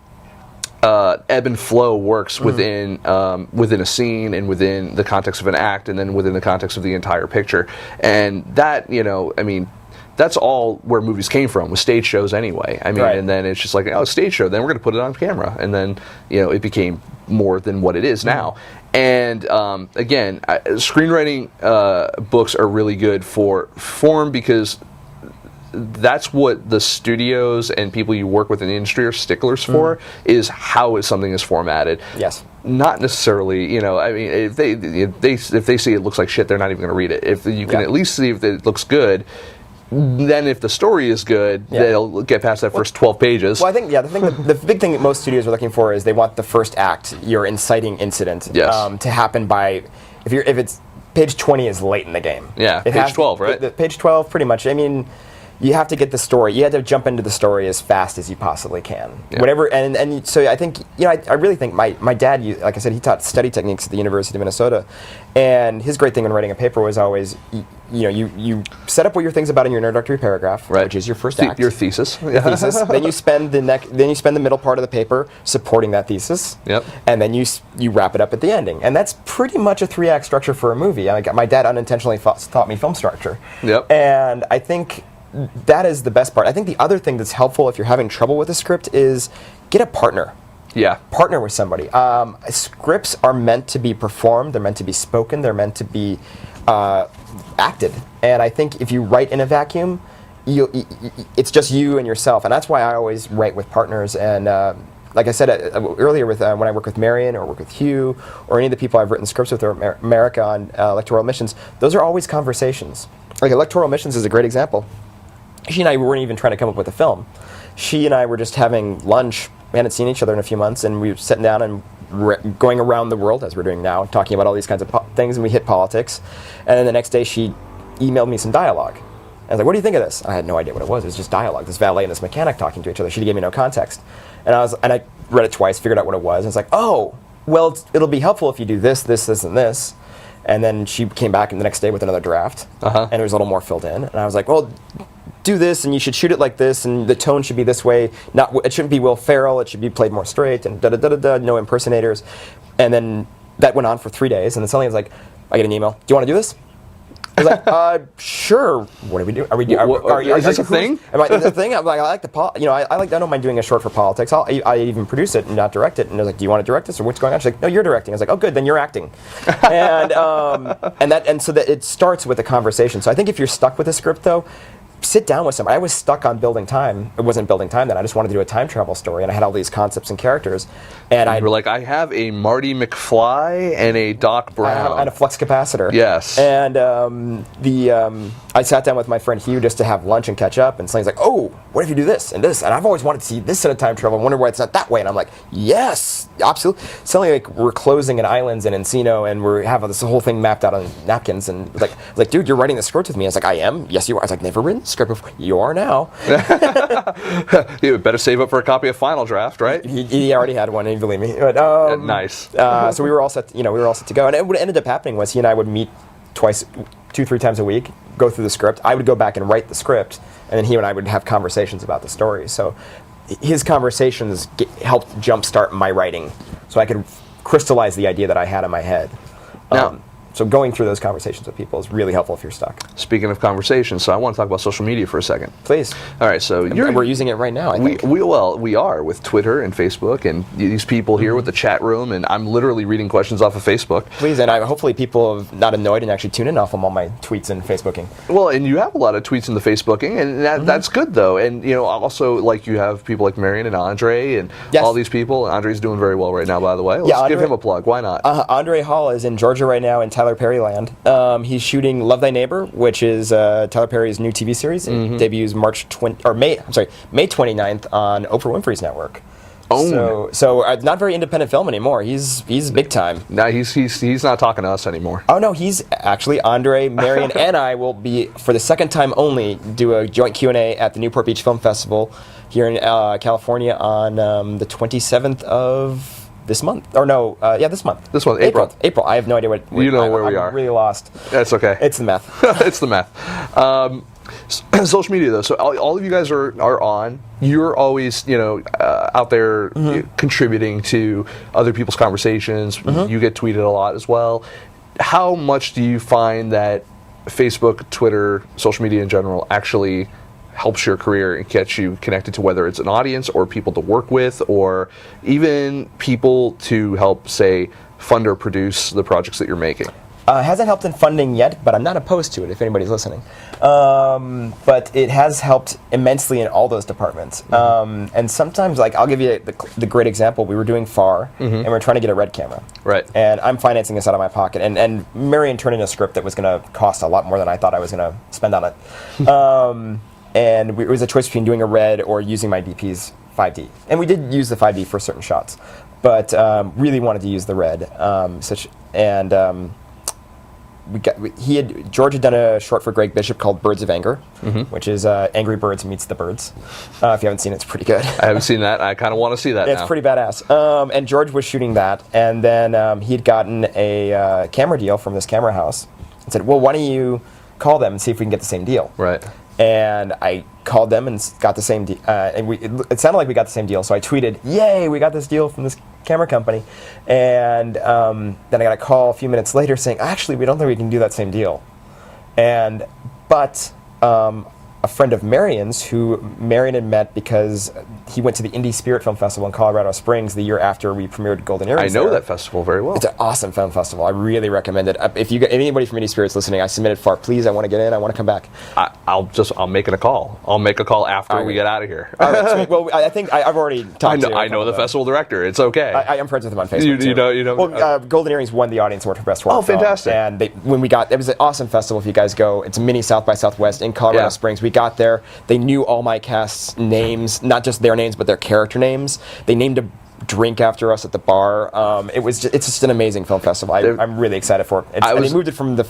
A: ebb and flow works within a scene and within the context of an act, and then within the context of the entire picture. And that, that's all where movies came from, was stage shows anyway. I mean,
D: Right.
A: and then it's just like, oh, stage show, then we're going to put it on camera. And then, it became more than what it is now. And again, screenwriting books are really good for form, because that's what the studios and people you work with in the industry are sticklers for, is how something is formatted.
D: Yes.
A: Not necessarily, I mean, if they see it looks like shit, they're not even going to read it. If you can at least see if it looks good, then if the story is good, they'll get past that first 12 pages.
D: Well, I think the big thing that most studios are looking for is they want the first act, your inciting incident, to happen by if it's page 20 is late in the game.
A: Yeah,
D: It
A: page
D: has-
A: 12, right?
D: Page 12, pretty much. I mean, you have to get the story. You have to jump into the story as fast as you possibly can.
A: Yeah.
D: Whatever, and so I think I really think my dad, like I said, he taught study techniques at the University of Minnesota, and his great thing when writing a paper was always you set up what your thing's about in your introductory paragraph,
A: Right.
D: which is your first act,
A: Your thesis.
D: thesis. Then you spend the middle part of the paper supporting that thesis.
A: Yep.
D: And then you wrap it up at the ending, and that's pretty much a 3-act structure for a movie. My dad unintentionally taught me film structure.
A: Yep.
D: And I think that is the best part. I think the other thing that's helpful if you're having trouble with a script is get a partner.
A: Yeah.
D: Partner with somebody. Scripts are meant to be performed. They're meant to be spoken. They're meant to be acted. And I think if you write in a vacuum, it's just you and yourself. And that's why I always write with partners. And like I said earlier, when I work with Marion or work with Hugh or any of the people I've written scripts with, or America on electoral missions, those are always conversations. Like electoral missions is a great example. She and I weren't even trying to come up with a film. She and I were just having lunch. We hadn't seen each other in a few months, and we were sitting down and going around the world, as we're doing now, talking about all these kinds of things, and we hit politics. And then the next day, she emailed me some dialogue. I was like, what do you think of this? I had no idea what it was. It was just dialogue. This valet and this mechanic talking to each other. She gave me no context. And I read it twice, figured out what it was, and it's like, oh, well, it'll be helpful if you do this, this, this, and this. And then she came back the next day with another draft, and it was a little more filled in. And I was like, well, do this, and you should shoot it like this, and the tone should be this way. It shouldn't be Will Ferrell. It should be played more straight, and no impersonators. And then that went on for 3 days, and then suddenly I was like, I get an email. Do you want to do this? I was like, sure. What do we do?
A: Is this a thing?
D: Am I is this a thing? I'm like, I don't mind doing a short for politics. I even produce it and not direct it. And I was like, do you want to direct this or what's going on? She's like, no, you're directing. I was like, oh, good, then you're acting. and so that it starts with a conversation. So I think if you're stuck with a script though, sit down with somebody. I was stuck on Building Time. It wasn't Building Time then. I just wanted to do a time travel story, and I had all these concepts and characters. And
A: You were like, I have a Marty McFly and a Doc Brown.
D: and a flux capacitor.
A: Yes.
D: And I sat down with my friend Hugh just to have lunch and catch up, and somebody's like, oh, what if you do this and this? And I've always wanted to see this set of time travel. I wonder why it's not that way. And I'm like, yes, absolutely. Suddenly, like, we're closing in islands in Encino, and we have this whole thing mapped out on napkins. And like, dude, you're writing the script with me. I was like, I am. Yes, you are. I was like, never written the script before. You are now.
A: You better save up for a copy of Final Draft, right?
D: He already had one, and you believe me. But,
A: Nice.
D: So we were all set. We were all set to go. And what ended up happening was he and I would meet 2-3 times a week, go through the script. I would go back and write the script, and then he and I would have conversations about the story. So his conversations helped jumpstart my writing, so I could crystallize the idea that I had in my head.
A: Now,
D: So going through those conversations with people is really helpful if you're stuck.
A: Speaking of conversations, so I want to talk about social media for a second.
D: Please.
A: All right, so
D: We're using it right now, I think.
A: We are with Twitter and Facebook and these people here with the chat room, and I'm literally reading questions off of Facebook.
D: Please, and hopefully people have not annoyed and actually tune in off of all my tweets and Facebooking.
A: Well, and you have a lot of tweets in the Facebooking, and that's good though. And also, like, you have people like Marion and Andre and all these people. Andre's doing very well right now, by the way. Let's give him a plug. Why not?
D: Andre Hall is in Georgia right now in Tyler Perry land. He's shooting Love Thy Neighbor, which is Tyler Perry's new TV series. It debuts May 29th on Oprah Winfrey's network.
A: Oh,
D: so not very independent film anymore. He's big time.
A: No, he's not talking to us anymore.
D: Oh no, he's actually Andre, Marion, and I will be for the second time only do a joint Q&A at the Newport Beach Film Festival here in California on the 27th of this month. Or no, this month.
A: This month, April.
D: April. I have no idea what.
A: You know where we are.
D: I'm really lost.
A: That's okay.
D: It's the math.
A: It's the math. Social media, though. So all of you guys are on. You're always, out there contributing to other people's conversations. You get tweeted a lot as well. How much do you find that Facebook, Twitter, social media in general actually helps your career and gets you connected to whether it's an audience or people to work with or even people to help, say, fund or produce the projects that you're making?
D: Hasn't helped in funding yet, but I'm not opposed to it if anybody's listening. But it has helped immensely in all those departments. And sometimes, like, I'll give you the great example. We were doing FAR, and we are trying to get a red camera.
A: Right.
D: And I'm financing this out of my pocket. And Marion turned in a script that was going to cost a lot more than I thought I was going to spend on it. And it was a choice between doing a red or using my DP's 5D. And we did use the 5D for certain shots, but really wanted to use the red. George had done a short for Greg Bishop called Birds of Anger, which is Angry Birds meets the Birds. If you haven't seen it, it's pretty good.
A: I haven't seen that. I kind of want to see that now.
D: It's pretty badass. And George was shooting that, and then he'd gotten a camera deal from this camera house and said, well, why don't you call them and see if we can get the same deal?
A: Right.
D: And I called them and got the same deal. And it sounded like we got the same deal. So I tweeted, "Yay, we got this deal from this camera company." And then I got a call a few minutes later saying, "Actually, we don't think we can do that same deal." But a friend of Marion's, who Marion had met because he went to the Indie Spirit Film Festival in Colorado Springs the year after we premiered Golden Earrings.
A: I know that festival very well.
D: It's an awesome film festival. I really recommend it. If you get anybody from Indie Spirit's listening, I submitted FAR. Please, I want to get in. I want to come back.
A: I'll make it a call. I'll make a call after we get out of here.
D: All right, sweet. Well, I think I've already talked to.
A: I know the festival director. It's okay.
D: I'm friends with him on Facebook.
A: You know.
D: Well, Golden Earrings won the audience award for best short film.
A: Fantastic!
D: And it was an awesome festival. If you guys go, it's a mini South by Southwest in Colorado Springs. We got there. They knew all my cast's names, not just their names, but their character names. They named a drink after us at the bar. It's just an amazing film festival. I'm really excited for it. And they moved it from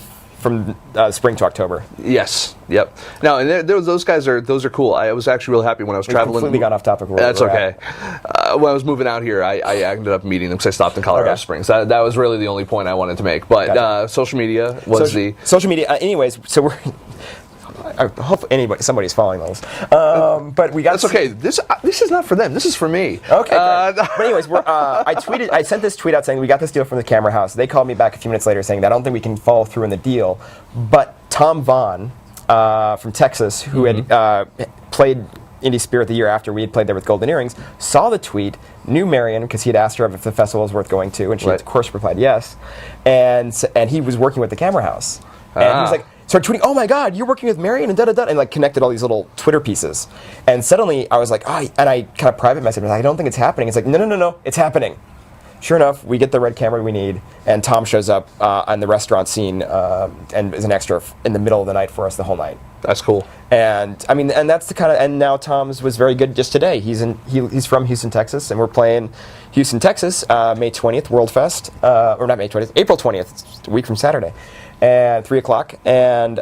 D: spring to October.
A: Yes. Yep. Now, and those guys are cool. I was actually really happy when I was traveling.
D: Completely gone off topic.
A: That's okay. When I was moving out here, I ended up meeting them because I stopped in Colorado Springs. That was really the only point I wanted to make. But social media was
D: social media. Anyways, so we're. I hope somebody's following those. But we got.
A: That's okay. This is not for them. This is for me.
D: Okay. But anyways, I sent this tweet out saying we got this deal from the camera house. They called me back a few minutes later saying I don't think we can follow through in the deal. But Tom Vaughn from Texas, who had played Indie Spirit the year after we had played there with Golden Earrings, saw the tweet, knew Marion because he had asked her if the festival was worth going to, and she of course replied yes. And he was working with the camera house, and he was like. Started tweeting, "Oh my God, you're working with Marion and da-da-da," and like connected all these little Twitter pieces. And suddenly I was like, and I kind of private messaged, I don't think it's happening. It's like, no, it's happening. Sure enough, we get the red camera we need, and Tom shows up on the restaurant scene and is an extra in the middle of the night for us the whole night.
A: That's cool.
D: And I mean, and that's the kind of, and now Tom's was very good just today. He's from Houston, Texas, and we're playing Houston, Texas, May 20th, World Fest, or not May 20th, April 20th, it's a week from Saturday. At 3 o'clock, and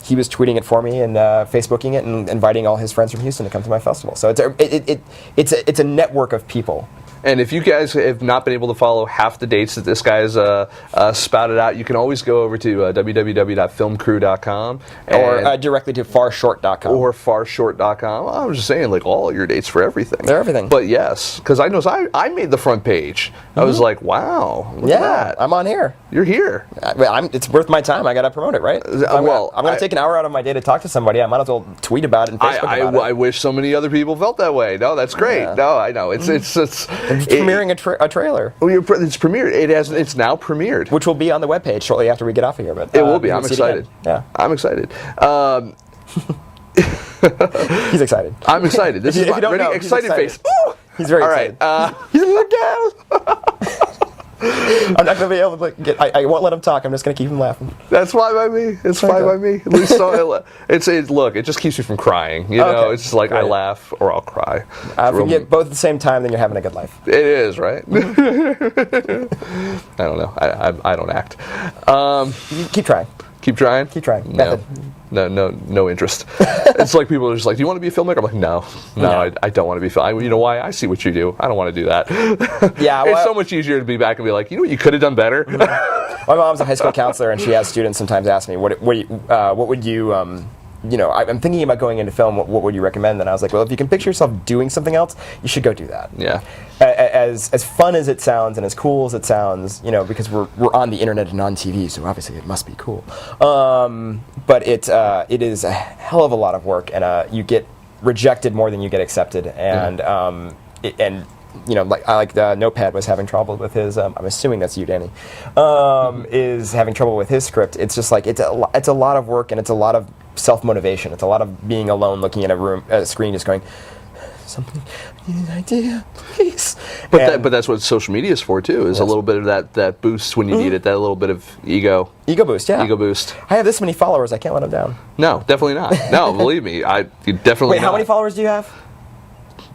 D: he was tweeting it for me and Facebooking it and inviting all his friends from Houston to come to my festival. So it's a network of people.
A: And if you guys have not been able to follow half the dates that this guy's spouted out, you can always go over to www.filmcrewe.com
D: or directly to farshort.com.
A: Or farshort.com. I was just saying, like, all your dates for everything.
D: They're everything.
A: But yes, because I know I made the front page. I was like, wow, look at that.
D: I'm on here.
A: You're here.
D: It's worth my time. I got to promote it, right? I'm going to take an hour out of my day to talk to somebody. I might as well tweet about it and Facebook about it.
A: I wish so many other people felt that way. No, that's great. Yeah. No, I know. It's
D: premiering a trailer.
A: It's premiered. It's now premiered,
D: which will be on the webpage shortly after we get off of here. But
A: it will be. I'm excited.
D: Yeah,
A: I'm excited.
D: He's excited.
A: I'm excited. This is
D: my
A: excited face. Ooh!
D: He's very excited.
A: All right. He's like,
D: I'm not going to be able to I won't let him talk. I'm just going to keep him laughing.
A: That's fine by me. It's fine by me. At least look, it just keeps me from crying. You know, it's just like I laugh or I'll cry.
D: If you get both at the same time, then you're having a good life.
A: It is, right? I don't know. I don't act.
D: Keep trying.
A: Keep trying?
D: Keep trying.
A: No interest. It's like people are just like, do you want to be a filmmaker? I'm like, no, I don't want to be a filmmaker. You know why? I see what you do. I don't want to do that.
D: Yeah,
A: it's so much easier to be back and be like, you know what you could have done better?
D: My mom's a high school counselor, and she has students sometimes ask me, what would you I'm thinking about going into film. What would you recommend? And I was like, well, if you can picture yourself doing something else, you should go do that.
A: Yeah.
D: As fun as it sounds and as cool as it sounds, because we're on the internet and on TV, so obviously it must be cool. But it is a hell of a lot of work, and you get rejected more than you get accepted, and like Notepad was having trouble with his. I'm assuming that's you, Danny. Is having trouble with his script. It's just like it's a lot of work, and it's a lot of self-motivation. It's a lot of being alone, looking at a screen, just going, something. I need an idea, please.
A: But that's what social media is for too. Is a little bit of that boost when you need it. That little bit of ego
D: boost. Yeah.
A: Ego boost.
D: I have this many followers. I can't let them down.
A: No, definitely not. No, believe me, you definitely.
D: Wait, how many followers do you have?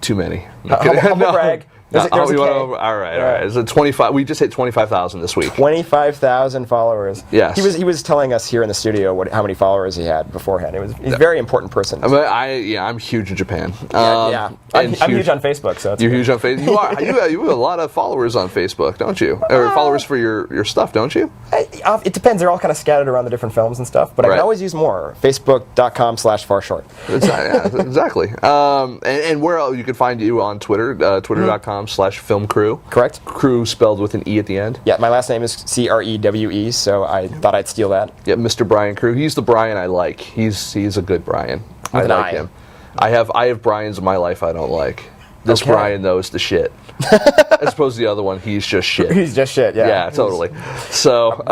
A: Too many.
D: Humble brag. All
A: right. It's 25. We just hit 25,000 this week.
D: 25,000 followers.
A: Yes.
D: He was telling us here in the studio how many followers he had beforehand. He's a very important person.
A: I'm huge in Japan.
D: I'm huge on Facebook. So
A: you're huge on Facebook. You have a lot of followers on Facebook, don't you? Or followers for your stuff, don't you?
D: It depends. They're all kind of scattered around the different films and stuff. But I can always use more. Facebook.com/farshort.
A: Exactly. And where else you can find you on Twitter? Twitter.com/FilmCrewe.
D: Correct.
A: Crewe spelled with an E at the end.
D: Yeah, my last name is Crewe, so I thought I'd steal that.
A: Yeah, Mr. Brian Crewe. He's the Brian I like. He's a good Brian. I like him. I have Brians in my life I don't like. This Brian though is the shit. As opposed to the other one, he's just shit.
D: He's just shit. Yeah.
A: Yeah, totally. So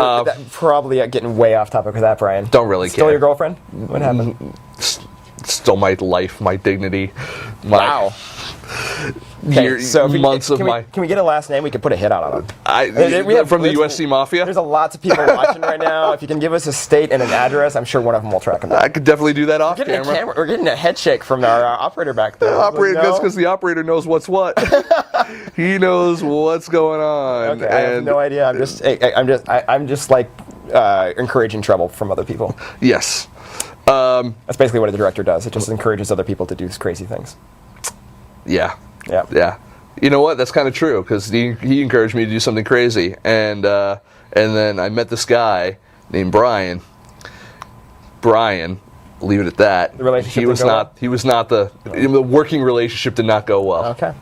D: probably getting way off topic with that, Brian.
A: Don't really care.
D: Stole your girlfriend? What happened?
A: Stole my life, my dignity.
D: Wow.
A: Can
D: we get a last name? We could put a hit out on him.
A: We have from the USC Mafia.
D: There's lots of people watching right now. If you can give us a state and an address, I'm sure one of them will track him down.
A: I could definitely do that off camera.
D: We're getting a head shake from our operator back there.
A: That's because the operator knows what's what. He knows what's going on.
D: Okay, I have no idea. I'm just like encouraging trouble from other people.
A: Yes.
D: That's basically what the director does. It just encourages other people to do crazy things.
A: Yeah.
D: Yeah.
A: You know what? That's kind of true because he encouraged me to do something crazy, and then I met this guy named Brian. Brian, leave it at that.
D: The relationship
A: he was not the working relationship did not go well.
D: Okay.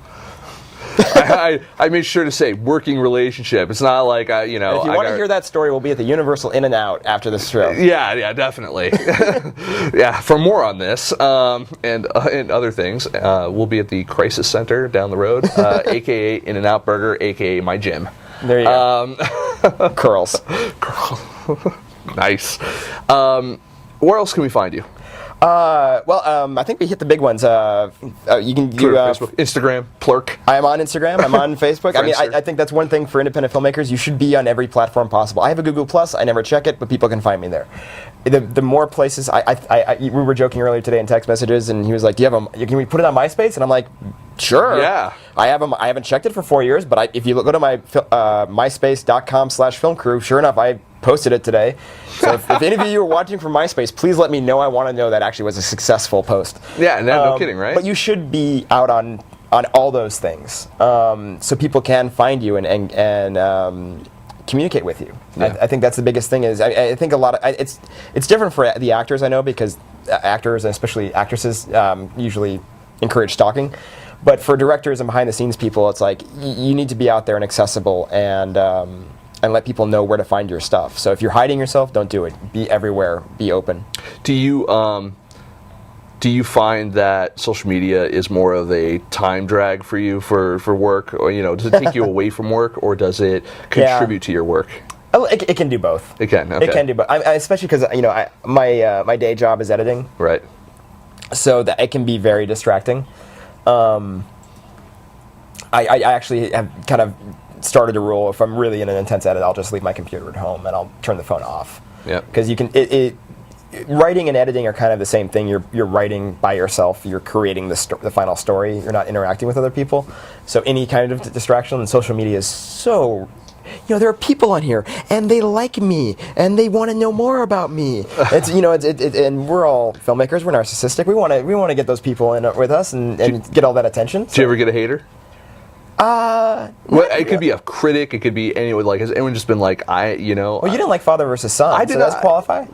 A: I made sure to say working relationship. It's not like if you
D: want to hear that story, we'll be at the Universal In and Out after this show.
A: Yeah, definitely. Yeah, for more on this and other things, we'll be at the Crisis Center down the road, aka In and Out Burger, aka my gym.
D: There you go. Curls.
A: Nice. Where else can we find you?
D: I think we hit the big ones. You can do
A: Facebook, Instagram, Plurk.
D: I am on Instagram. I'm on Facebook. I think that's one thing for independent filmmakers. You should be on every platform possible. I have a Google Plus. I never check it, but people can find me there. The more places, we were joking earlier today in text messages, and he was like, can we put it on MySpace? And I'm like, sure.
A: Yeah.
D: I haven't checked it for 4 years, but if you go to my myspace.com/filmcrew, sure enough, I posted it today. So if any of you are watching from MySpace, please let me know. I want to know that actually was a successful post.
A: Yeah, no kidding, right?
D: But you should be out on all those things, so people can find you and communicate with you. Yeah. I think that's the biggest thing. Is I think a lot of it's different for the actors, I know, because actors and especially actresses usually encourage stalking. But for directors and behind the scenes people, it's like you need to be out there and accessible and let people know where to find your stuff. So if you're hiding yourself, don't do it. Be everywhere. Be open.
A: Do you find that social media is more of a time drag for you for work, or does it take you away from work, or does it contribute to your work?
D: It can do both.
A: It can. Okay.
D: It can do both. Especially because my day job is editing.
A: Right.
D: So that it can be very distracting. I actually have kind of started a rule: if I'm really in an intense edit, I'll just leave my computer at home and I'll turn the phone off.
A: Yeah.
D: Because you can. Writing and editing are kind of the same thing. You're writing by yourself. You're creating the final story. You're not interacting with other people. So any kind of distraction on social media is so. There are people on here, and they like me, and they want to know more about me. And we're all filmmakers. We're narcissistic. We want to get those people in with us and get all that attention.
A: Do you ever get a hater? It could be a critic. It could be anyone. Like, has anyone just been like, Well,
D: you didn't like Father vs. Son.
A: I did.
D: So does qualify?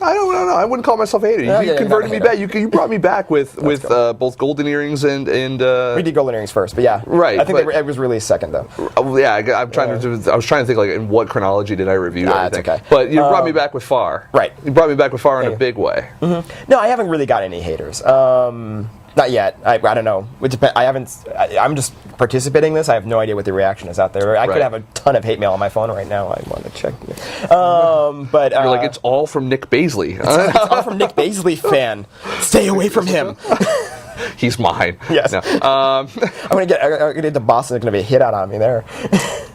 A: I don't know. I wouldn't call myself a hater.
D: Yeah,
A: You
D: yeah,
A: converted
D: you're
A: me
D: not a
A: back. You brought me back with both golden earrings and.
D: We did golden earrings first, but yeah.
A: Right,
D: I think
A: but-
D: it was released second though.
A: Yeah, I'm trying to. I was trying to think like in what chronology did I review
D: It's
A: everything.
D: okay.
A: But you brought me back with Far.
D: Right.
A: You brought me back with Far in
D: Yeah.
A: a big way.
D: No, I haven't really got any haters. Not yet. I don't know. I haven't. I'm just participating in this. I have no idea what the reaction is out there. I could
A: Right.
D: have a ton of hate mail on my phone right now. I want to check. But
A: You're like, it's all from Nick Baisley.
D: it's all from Nick Baisley fan. Stay away from him.
A: He's mine.
D: Yes.
A: No.
D: I'm gonna get to Boston. There's gonna be a hit out on me there.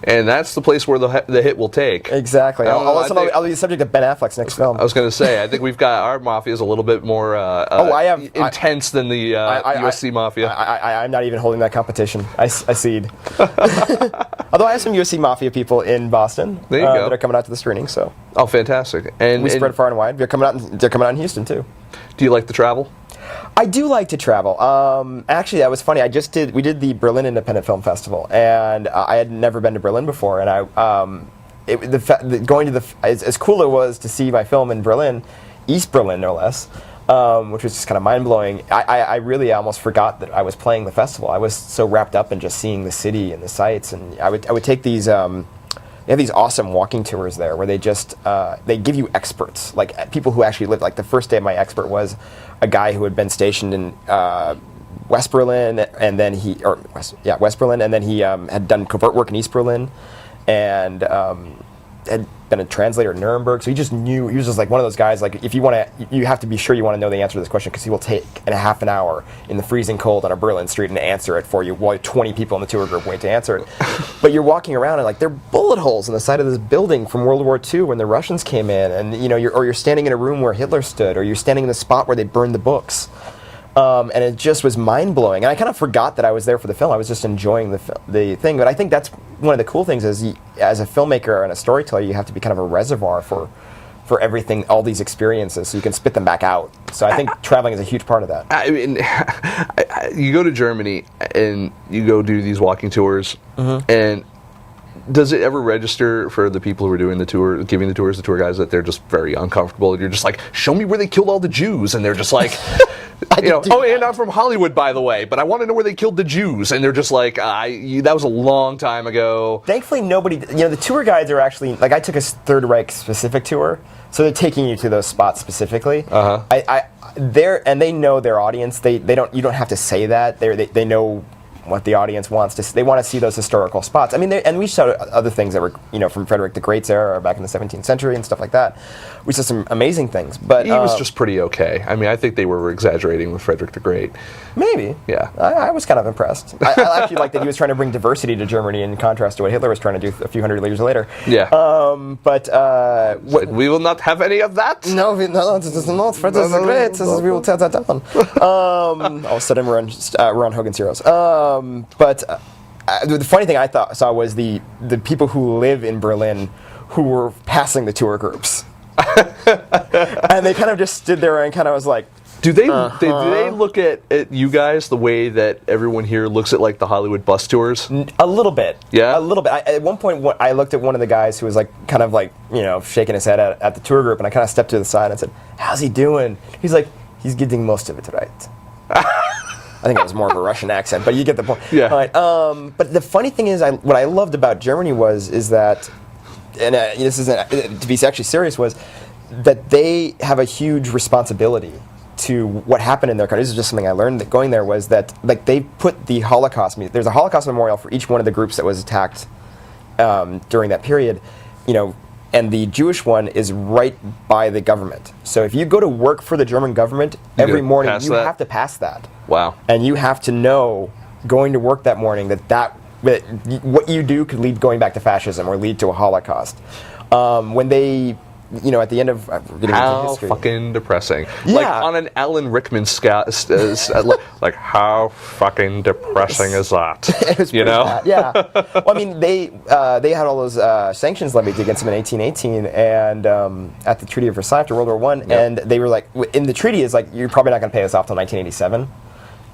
A: And that's the place where the hit will take.
D: Exactly.
A: I don't know, I think-
D: I'll be the subject of Ben Affleck's next film.
A: I was going to say, I think we've got our mafia is a little bit more intense than the USC mafia.
D: I'm not even holding that competition. I cede. Although I have some USC Mafia people in Boston
A: There you go.
D: that are coming out to the screening, so
A: Oh, fantastic! And,
D: we spread far and wide. They're coming out in Houston too.
A: do you like the travel?
D: I do like to travel. Actually, that was funny. We did the Berlin Independent Film Festival, and I had never been to Berlin before, and as cool it was to see my film in Berlin, East Berlin no less, which was just kind of mind blowing. I really almost forgot that I was playing the festival. I was so wrapped up in just seeing the city and the sights, and I would take these. They have these awesome walking tours there where they just they give you experts, like people who actually live. Like the first day, my expert was a guy who had been stationed in West Berlin, and then West Berlin, and then he had done covert work in East Berlin, and had been a translator in Nuremberg. So he just knew. He was just like one of those guys. Like if you want to, you have to be sure you want to know the answer to this question because he will take in a half an hour in the freezing cold on a Berlin street and answer it for you while 20 people in the tour group wait to answer it. But you're walking around and like there are bullet holes in the side of this building from World War II when the Russians came in, and you're standing in a room where Hitler stood, or you're standing in the spot where they burned the books. And it just was mind-blowing. And I kind of forgot that I was there for the film. I was just enjoying the thing. But I think that's one of the cool things is as a filmmaker and a storyteller, you have to be kind of a reservoir for everything, all these experiences, so you can spit them back out. So I think traveling is a huge part of that.
A: I mean, you go to Germany and you go do these walking tours, and does it ever register for the people who are doing the tour, giving the tours, the tour guys, that they're just very uncomfortable? You're just like, show me where they killed all the Jews, and they're just like, and I'm from Hollywood, by the way, but I want to know where they killed the Jews, and they're just like, that was a long time ago.
D: Thankfully, nobody. The tour guides are actually like I took a Third Reich specific tour, so they're taking you to those spots specifically. They know their audience. They don't. You don't have to say that. They know what the audience wants to. They want to see those historical spots. I mean, and we saw other things that were from Frederick the Great's era, or back in the 17th century and stuff like that. We saw some amazing things, but
A: He was just pretty okay. I mean, I think they were exaggerating with Frederick the Great.
D: maybe.
A: Yeah.
D: I was kind of impressed. I actually liked that he was trying to bring diversity to Germany in contrast to what Hitler was trying to do a few hundred years later.
A: Yeah.
D: But
A: We will not have any of that.
D: no, this is not Frederick the Great. We will tear that down. All of a sudden, we're on Hogan's Heroes. The funny thing I saw was the people who live in Berlin who were passing the tour groups, and they kind of just stood there and kind of was like,
A: Do they look at you guys the way that everyone here looks at like the Hollywood bus tours?
D: a little bit,
A: Yeah?
D: a little bit. At one point, I looked at one of the guys who was like kind of like shaking his head at the tour group, and I kind of stepped to the side and said, "How's he doing?" He's like, "He's getting most of it right." I think it was more of a Russian accent, but you get the point.
A: Yeah.
D: Right. But the funny thing is, what I loved about Germany is that, and this isn't to be actually serious, was that they have a huge responsibility to what happened in their country. This is just something I learned that going there was that like they put the Holocaust. There's a Holocaust memorial for each one of the groups that was attacked during that period, and the Jewish one is right by the government. So if you go to work for the German government every morning, you have to pass that.
A: Wow.
D: And you have to know going to work that morning that what you do could lead going back to fascism or lead to a Holocaust. When they, at the end of getting into
A: How
D: history,
A: fucking depressing.
D: Yeah.
A: Like on an Alan Rickman like how fucking depressing is that?
D: it was pretty bad. Yeah. Well, I mean, they had all those sanctions levied against them in 1818, and at the Treaty of Versailles after World War I, and they were like, in the treaty is like, you're probably not going to pay this off till 1987.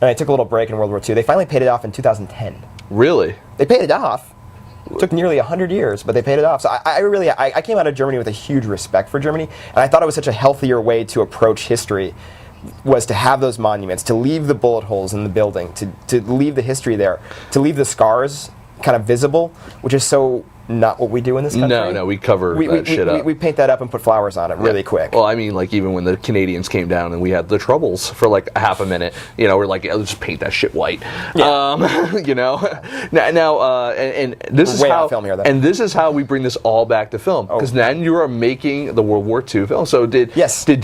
D: And I took a little break in World War II. They finally paid it off in 2010.
A: Really?
D: They paid it off, It took nearly 100 years, but they paid it off. So I came out of Germany with a huge respect for Germany, and I thought it was such a healthier way to approach history, was to have those monuments, to leave the bullet holes in the building, to leave the history there, to leave the scars kind of visible, which is so not what we do in this country.
A: No, we cover that shit up.
D: We paint that up and put flowers on it really quick.
A: Well, I mean, like, even when the Canadians came down and we had the Troubles for like a half a minute, you know, we're like, let's just paint that shit white. Yeah. You know, and this is
D: Way
A: how
D: off film here, though.
A: and this is how we bring this all back to film, because then you are making the World War II film. So did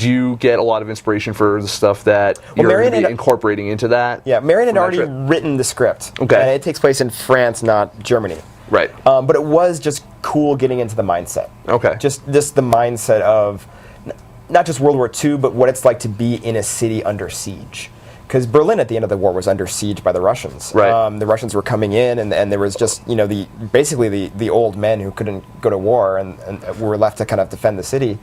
A: you get a lot of inspiration for the stuff that you're
D: Marion
A: gonna be incorporating into that?
D: Yeah, Marion had
A: from that
D: already
A: trip?
D: written the script.
A: Okay.
D: And it takes place in France, not Germany.
A: Right.
D: But it was just cool getting into the mindset.
A: Okay.
D: Just the mindset of not just World War II, but what it's like to be in a city under siege. Because Berlin at the end of the war was under siege by the Russians.
A: Right.
D: The Russians were coming in, and there was just, you know, basically the old men who couldn't go to war and were left to kind of defend the city.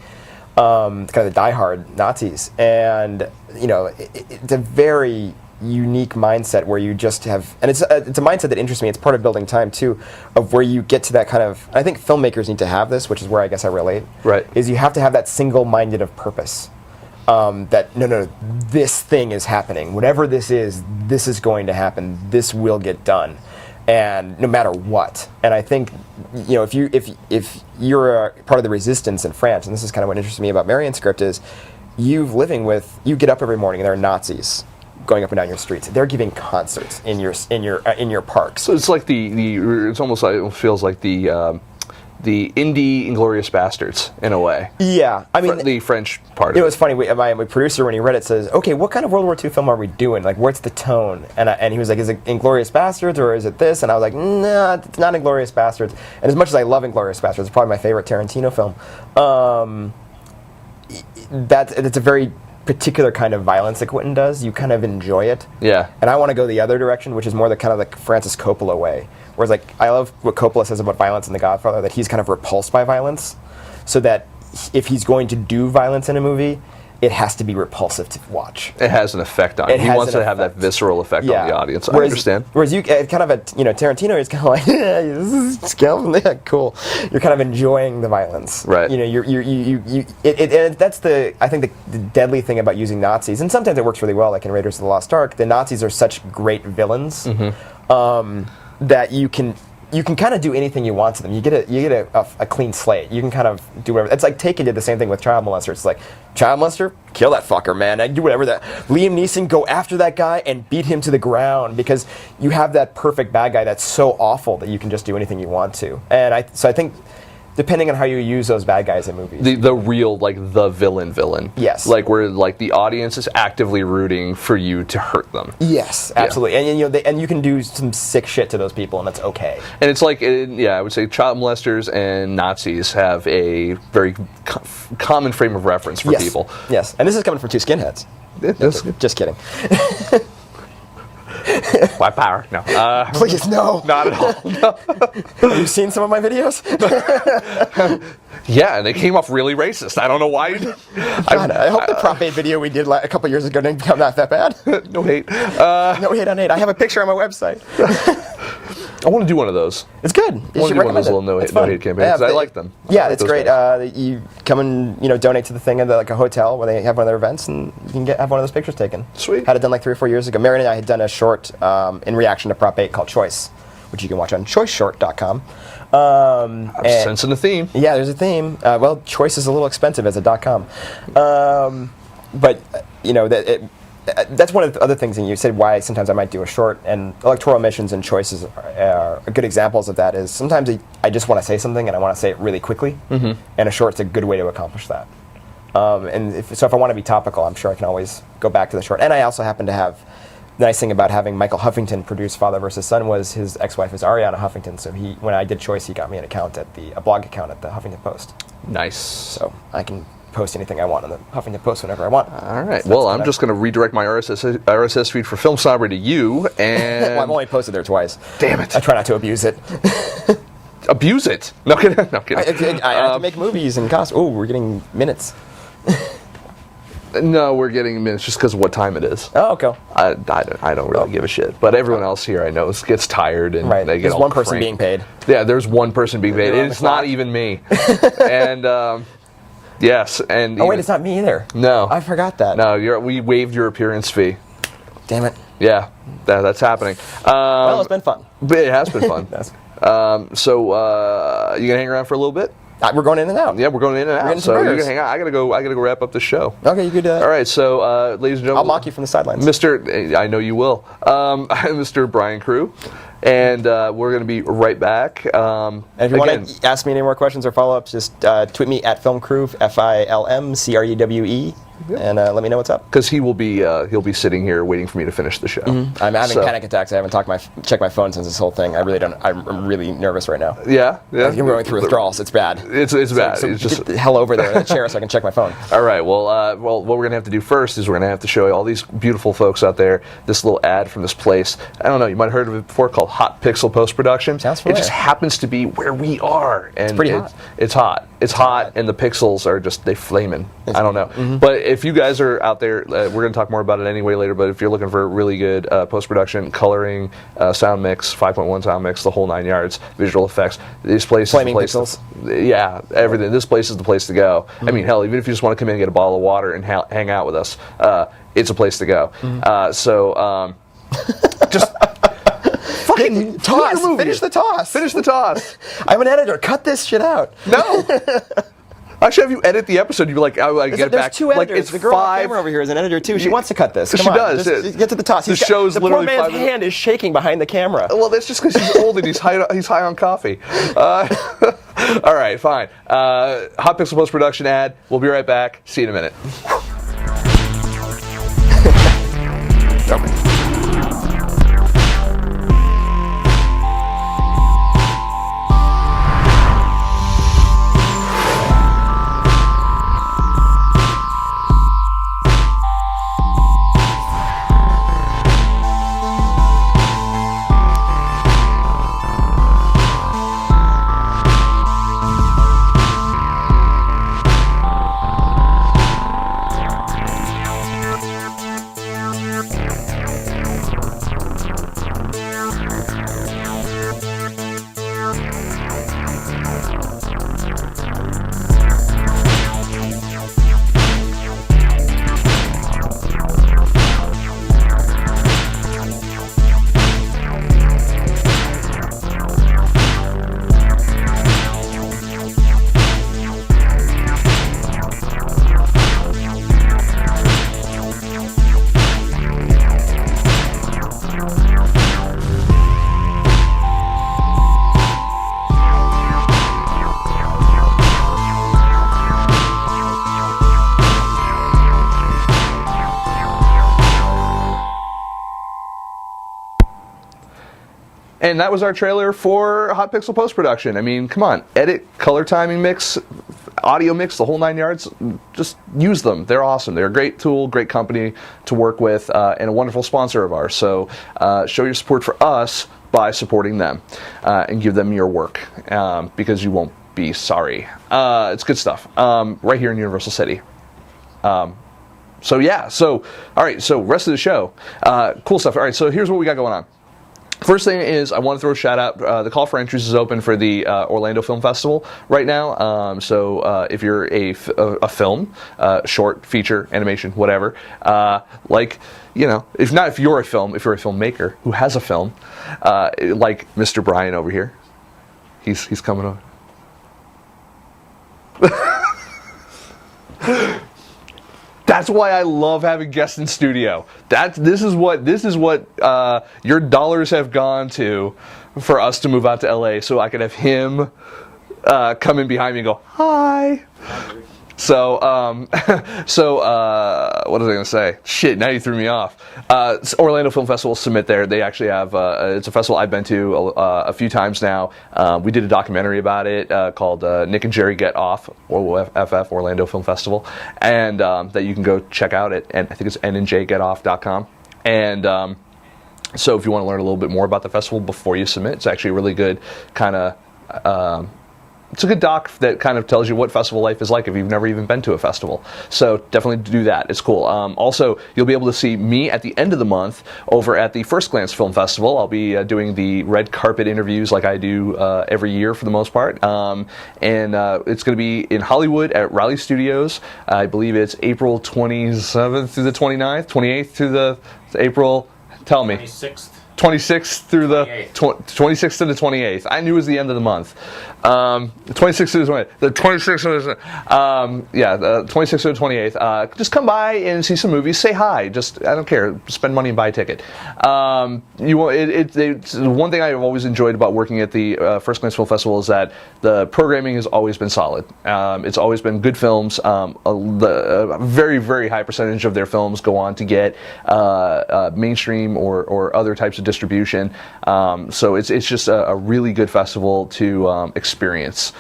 D: Kind of the diehard Nazis. And, you know, it's a very unique mindset where you just have, and it's a mindset that interests me. It's part of building time too, of where you get to that kind of, I think filmmakers need to have this, which is where I guess I relate.
A: Right.
D: Is you have to have that single-minded of purpose. That no, this thing is happening. Whatever this is going to happen. This will get done, and no matter what. And I think, you know, if you're a part of the resistance in France, and this is kind of what interests me about Marion's script, is you get up every morning and there are Nazis going up and down your streets. They're giving concerts in your parks.
A: So it's like it's almost like, it feels like the indie Inglourious Bastards in a way.
D: Yeah, I mean
A: the French part.
D: It
A: of
D: was funny. My producer, when he read it, says, "Okay, what kind of World War II film are we doing? Like, what's the tone?" And he was like, "Is it Inglourious Bastards or is it this?" And I was like, "Nah, it's not Inglourious Bastards." And as much as I love Inglourious Bastards, it's probably my favorite Tarantino film. It's a very particular kind of violence that Quentin does. You kind of enjoy it.
A: Yeah.
D: And I want to go the other direction, which is more the kind of like Francis Coppola way. Whereas, like, I love what Coppola says about violence in The Godfather, that he's kind of repulsed by violence, so that if he's going to do violence in a movie, it has to be repulsive to watch.
A: It has an effect on you. He wants to have that visceral effect on the audience. I understand.
D: Whereas you kind of Tarantino is kind of like, yeah, this is scale, yeah, cool. You're kind of enjoying the violence,
A: right?
D: You know, that's I think the deadly thing about using Nazis, and sometimes it works really well, like in Raiders of the Lost Ark. The Nazis are such great villains that you can kind of do anything you want to them. You get a clean slate. You can kind of do whatever. It's like Taken did the same thing with Child Molester. It's like, child molester, kill that fucker, man. I do whatever that. Liam Neeson, go after that guy and beat him to the ground, because you have that perfect bad guy that's so awful that you can just do anything you want to. And I think, depending on how you use those bad guys in movies.
A: The real, like, the villain.
D: Yes.
A: Like, where, like, the audience is actively rooting for you to hurt them.
D: Yes, absolutely. Yeah. And, you know, and you can do some sick shit to those people, and that's okay.
A: And it's like, I would say child molesters and Nazis have a very common frame of reference for people.
D: Yes, and this is coming from two skinheads. Just kidding.
A: White power. No.
D: Please, no.
A: Not at all. No.
D: Have you seen some of my videos?
A: Yeah, and they came off really racist. I don't know why.
D: God, I hope the Prop 8 video we did a couple years ago didn't become not that bad.
A: No hate.
D: No hate on 8. I have a picture on my website.
A: I want to do one of those.
D: It's good.
A: I want to do one of those little no hate campaigns, because I like them.
D: Yeah, it's great. You come and donate to the thing at like a hotel where they have one of their events, and you can have one of those pictures taken.
A: Sweet.
D: Had it done like 3 or 4 years ago. Marion and I had done a short in reaction to Prop 8 called Choice, which you can watch on choiceshort.com.
A: I'm sensing a theme.
D: Yeah, there's a theme. Well, Choice is a little expensive as a .com. But, you know, that's one of the other things, and you said why sometimes I might do a short, and electoral missions and choices are good examples of that. Is sometimes I just want to say something and I want to say it really quickly, and a short's a good way to accomplish that. And if I want to be topical, I'm sure I can always go back to the short. And I also happen to have, the nice thing about having Michael Huffington produce Father vs. Son was his ex-wife is Ariana Huffington, so when I did Choice, he got me a blog account at the Huffington Post.
A: Nice.
D: So I can post anything I want on the Huffington Post whenever I want.
A: All right. So well, I'm just going to redirect my RSS feed for FilmSnobbery to you, and
D: well, I've only posted there twice.
A: Damn it!
D: I try not to abuse it.
A: Abuse it? No kidding. No kidding.
D: I have to make movies and cost. Oh, we're getting minutes.
A: No, we're getting minutes just because of what time it is.
D: Oh, okay.
A: I don't really give a shit. But everyone else here I know gets tired and
D: Right.
A: they get
D: There's
A: all
D: one person
A: cranky.
D: being paid.
A: Yeah, there's one person being paid.
D: They're on
A: It's
D: the clock.
A: not even me. And yes, and
D: Oh wait, it's not me either.
A: No,
D: I forgot that.
A: No, we waived your appearance fee.
D: Damn it.
A: Yeah, that's happening.
D: Well, it's been fun.
A: But it has been fun.
D: That's-
A: So you gonna hang around for a little bit?
D: We're going in and out.
A: Yeah, we're going in and out.
D: getting some
A: So you
D: burgers.
A: can hang out. I gotta go wrap up the show.
D: Okay, you could.
A: All right, so ladies and gentlemen,
D: I'll mock you from the sidelines.
A: Mr. I know you will. I'm Mr. Brian Crewe, and we're going to be right back.
D: And if you want to ask me any more questions or follow-ups, just tweet me at FilmCrewe, FilmCrewe, and let me know what's up.
A: Because he'll be sitting here waiting for me to finish the show.
D: I'm having panic attacks. I haven't checked my phone since this whole thing. I'm really nervous right now.
A: Yeah.
D: I'm going through withdrawals. It's bad.
A: It's bad.
D: So
A: it's just
D: get the hell over there in the chair so I can check my phone.
A: all right. Well, what we're gonna have to do first is we're gonna have to show you all these beautiful folks out there. This little ad from this place. I don't know. You might have heard of it before, called Hot Pixel Post Production.
D: Sounds
A: It
D: familiar.
A: just happens to be where we are, and
D: pretty hot.
A: It's hot. It's hot, and the pixels are just flaming. I don't know. But if you guys are out there, we're going to talk more about it anyway later. But if you're looking for really good post production, coloring, sound mix, 5.1 sound mix, the whole 9 yards, visual effects, this place
D: Flaming
A: is the place.
D: pixels.
A: Yeah, everything. This place is the place to go. I mean, hell, even if you just want to come in and get a bottle of water and hang out with us, it's a place to go. Just. Fucking
D: Toss.
A: movie.
D: Finish the toss.
A: Finish the toss.
D: I'm an editor. Cut this shit out.
A: No. I should have you edit the episode. You'd be like, I get
D: There's
A: back.
D: two editors.
A: Like it's
D: the girl on
A: 5.
D: camera over here is an editor too. She wants to cut this. Come
A: She
D: on.
A: does.
D: Just get to the toss.
A: The show's
D: the
A: literally
D: poor
A: 5
D: man's
A: minutes.
D: hand is shaking behind the camera.
A: Well, that's just because he's old and he's high on coffee. All right, fine. Hot Pixel Post Production ad. We'll be right back. See you in a minute. Okay. And that was our trailer for Hot Pixel Post Production. I mean, come on, edit, color timing mix, audio mix, the whole 9 yards. Just use them. They're awesome. They're a great tool, great company to work with, and a wonderful sponsor of ours. So show your support for us by supporting them and give them your work because you won't be sorry. It's good stuff right here in Universal City. So yeah, all right, so rest of the show. Cool stuff. All right, so here's what we got going on. First thing is I want to throw a shout out. The call for entries is open for the Orlando Film Festival right now. So if you're a film, short, feature, animation, whatever, if you're a filmmaker who has a film, like Mr. Brian over here, he's coming over. That's why I love having guests in studio. This is what your dollars have gone to for us to move out to LA, so I could have him come in behind me and go, hi. So what was I going to say? Shit, now you threw me off. Orlando Film Festival, submit there. They actually have, it's a festival I've been to a few times now. We did a documentary about it called Nick and Jerry Get Off, OFF, Orlando Film Festival, and that you can go check out at, and I think it's nandjgetoff.com. And so if you want to learn a little bit more about the festival before you submit, it's actually a really good kind of it's a good doc that kind of tells you what festival life is like if you've never even been to a festival. So definitely do that. It's cool. Also, you'll be able to see me at the end of the month over at the First Glance Film Festival. I'll be doing the red carpet interviews like I do every year for the most part. And it's going to be in Hollywood at Raleigh Studios. I believe it's April 27th through the 29th, 28th through the April. Tell me. 26th through the 26th to the 28th. I knew it was the end of the month. 26th to the 28th. The 26th to the the 26th to the 28th. Just come by and see some movies. Say hi. Just I don't care. Spend money and buy a ticket. It's one thing I've always enjoyed about working at the First Glance Film Festival is that the programming has always been solid. It's always been good films. A very, very high percentage of their films go on to get mainstream or other types of distribution. So it's just a really good festival to experience.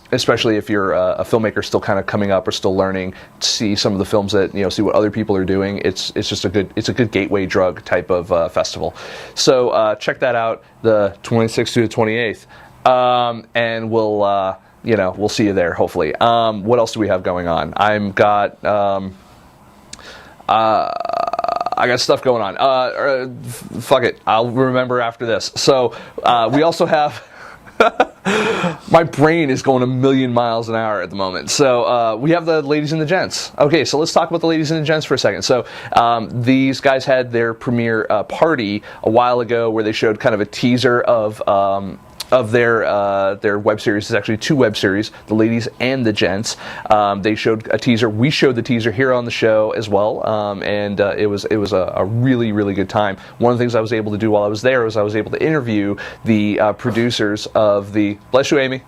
A: Especially if you're a filmmaker still kind of coming up or still learning, see some of the films that see what other people are doing. It's just a good gateway drug type of festival. So check that out, the 26th to the 28th, and we'll see you there hopefully. What else do we have going on? I got stuff going on. Fuck it, I'll remember after this. So we also have. My brain is going a million miles an hour at the moment. So we have the ladies and the gents. Okay, so let's talk about the ladies and the gents for a second. So these guys had their premiere party a while ago where they showed kind of a teaser of their web series. It's actually 2 web series, the ladies and the gents. They showed a teaser. We showed the teaser here on the show as well, and it was a really, really good time. One of the things I was able to do while I was there was I was able to interview the producers of the. Bless you, Amy.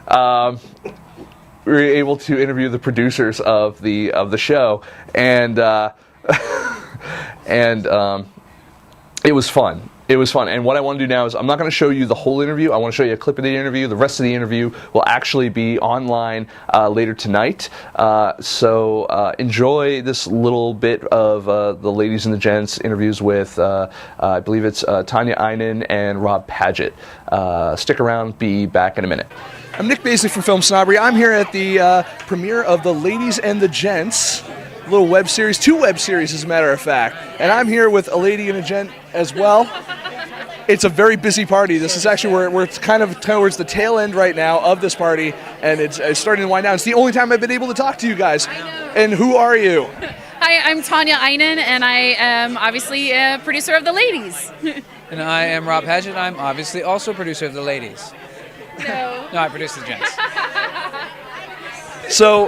A: We were able to interview the producers of the show, and it was fun. It was fun, and what I want to do now is I'm not going to show you the whole interview. I want to show you a clip of the interview. The rest of the interview will actually be online later tonight. So enjoy this little bit of the ladies and the gents interviews with, I believe it's Tanya Einen and Rob Paget. Stick around, be back in a minute. I'm Nick Baisley from FilmSnobbery. I'm here at the premiere of the Ladies and the Gents. Little web series, 2 web series as a matter of fact. And I'm here with a lady and a gent as well. It's a very busy party. This is actually we're kind of towards the tail end right now of this party, and it's starting to wind down. It's the only time I've been able to talk to you guys. And who are you?
F: Hi, I'm Tanya Einen, and I am obviously a producer of The Ladies.
G: And I am Rob Paget. I'm obviously also a producer of The Ladies.
F: No.
G: No, I produce The Gents.
A: So,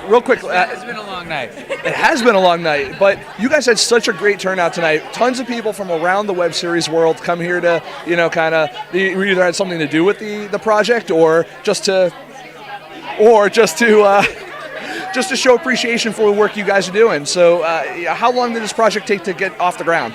A: real quick.
G: It's been a long night.
A: It has been a long night, but you guys had such a great turnout tonight. Tons of people from around the web series world come here to, kind of, either had something to do with the project or just to show appreciation for the work you guys are doing. So, how long did this project take to get off the ground?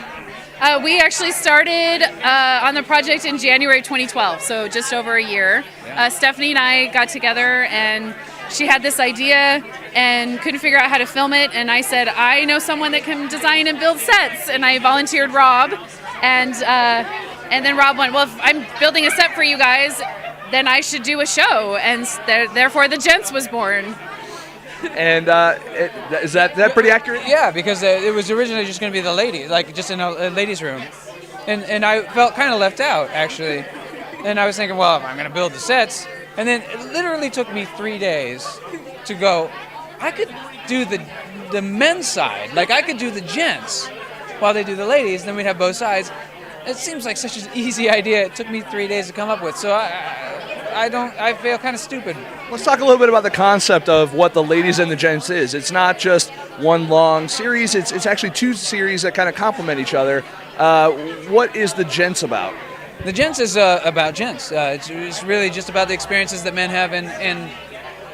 F: We actually started on the project in January 2012, so just over a year.
G: Yeah.
F: Stephanie and I got together, and she had this idea and couldn't figure out how to film it, and I said, I know someone that can design and build sets, and I volunteered Rob, and then Rob went, well, if I'm building a set for you guys, then I should do a show, and therefore The Gents was born.
A: And is that pretty accurate?
G: Yeah, because it was originally just going to be the ladies, like just in a ladies' room. And I felt kind of left out, actually. And I was thinking, well, I'm going to build the sets. And then it literally took me 3 days to go, I could do the men's side. Like, I could do the gents while they do the ladies, then we'd have both sides. It seems like such an easy idea. It took me 3 days to come up with. So I feel kind of stupid.
A: Let's talk a little bit about the concept of what the Ladies and the Gents is. It's not just one long series. It's actually 2 series that kind of complement each other. What is the Gents about?
G: The Gents is about gents. It's really just about the experiences that men have in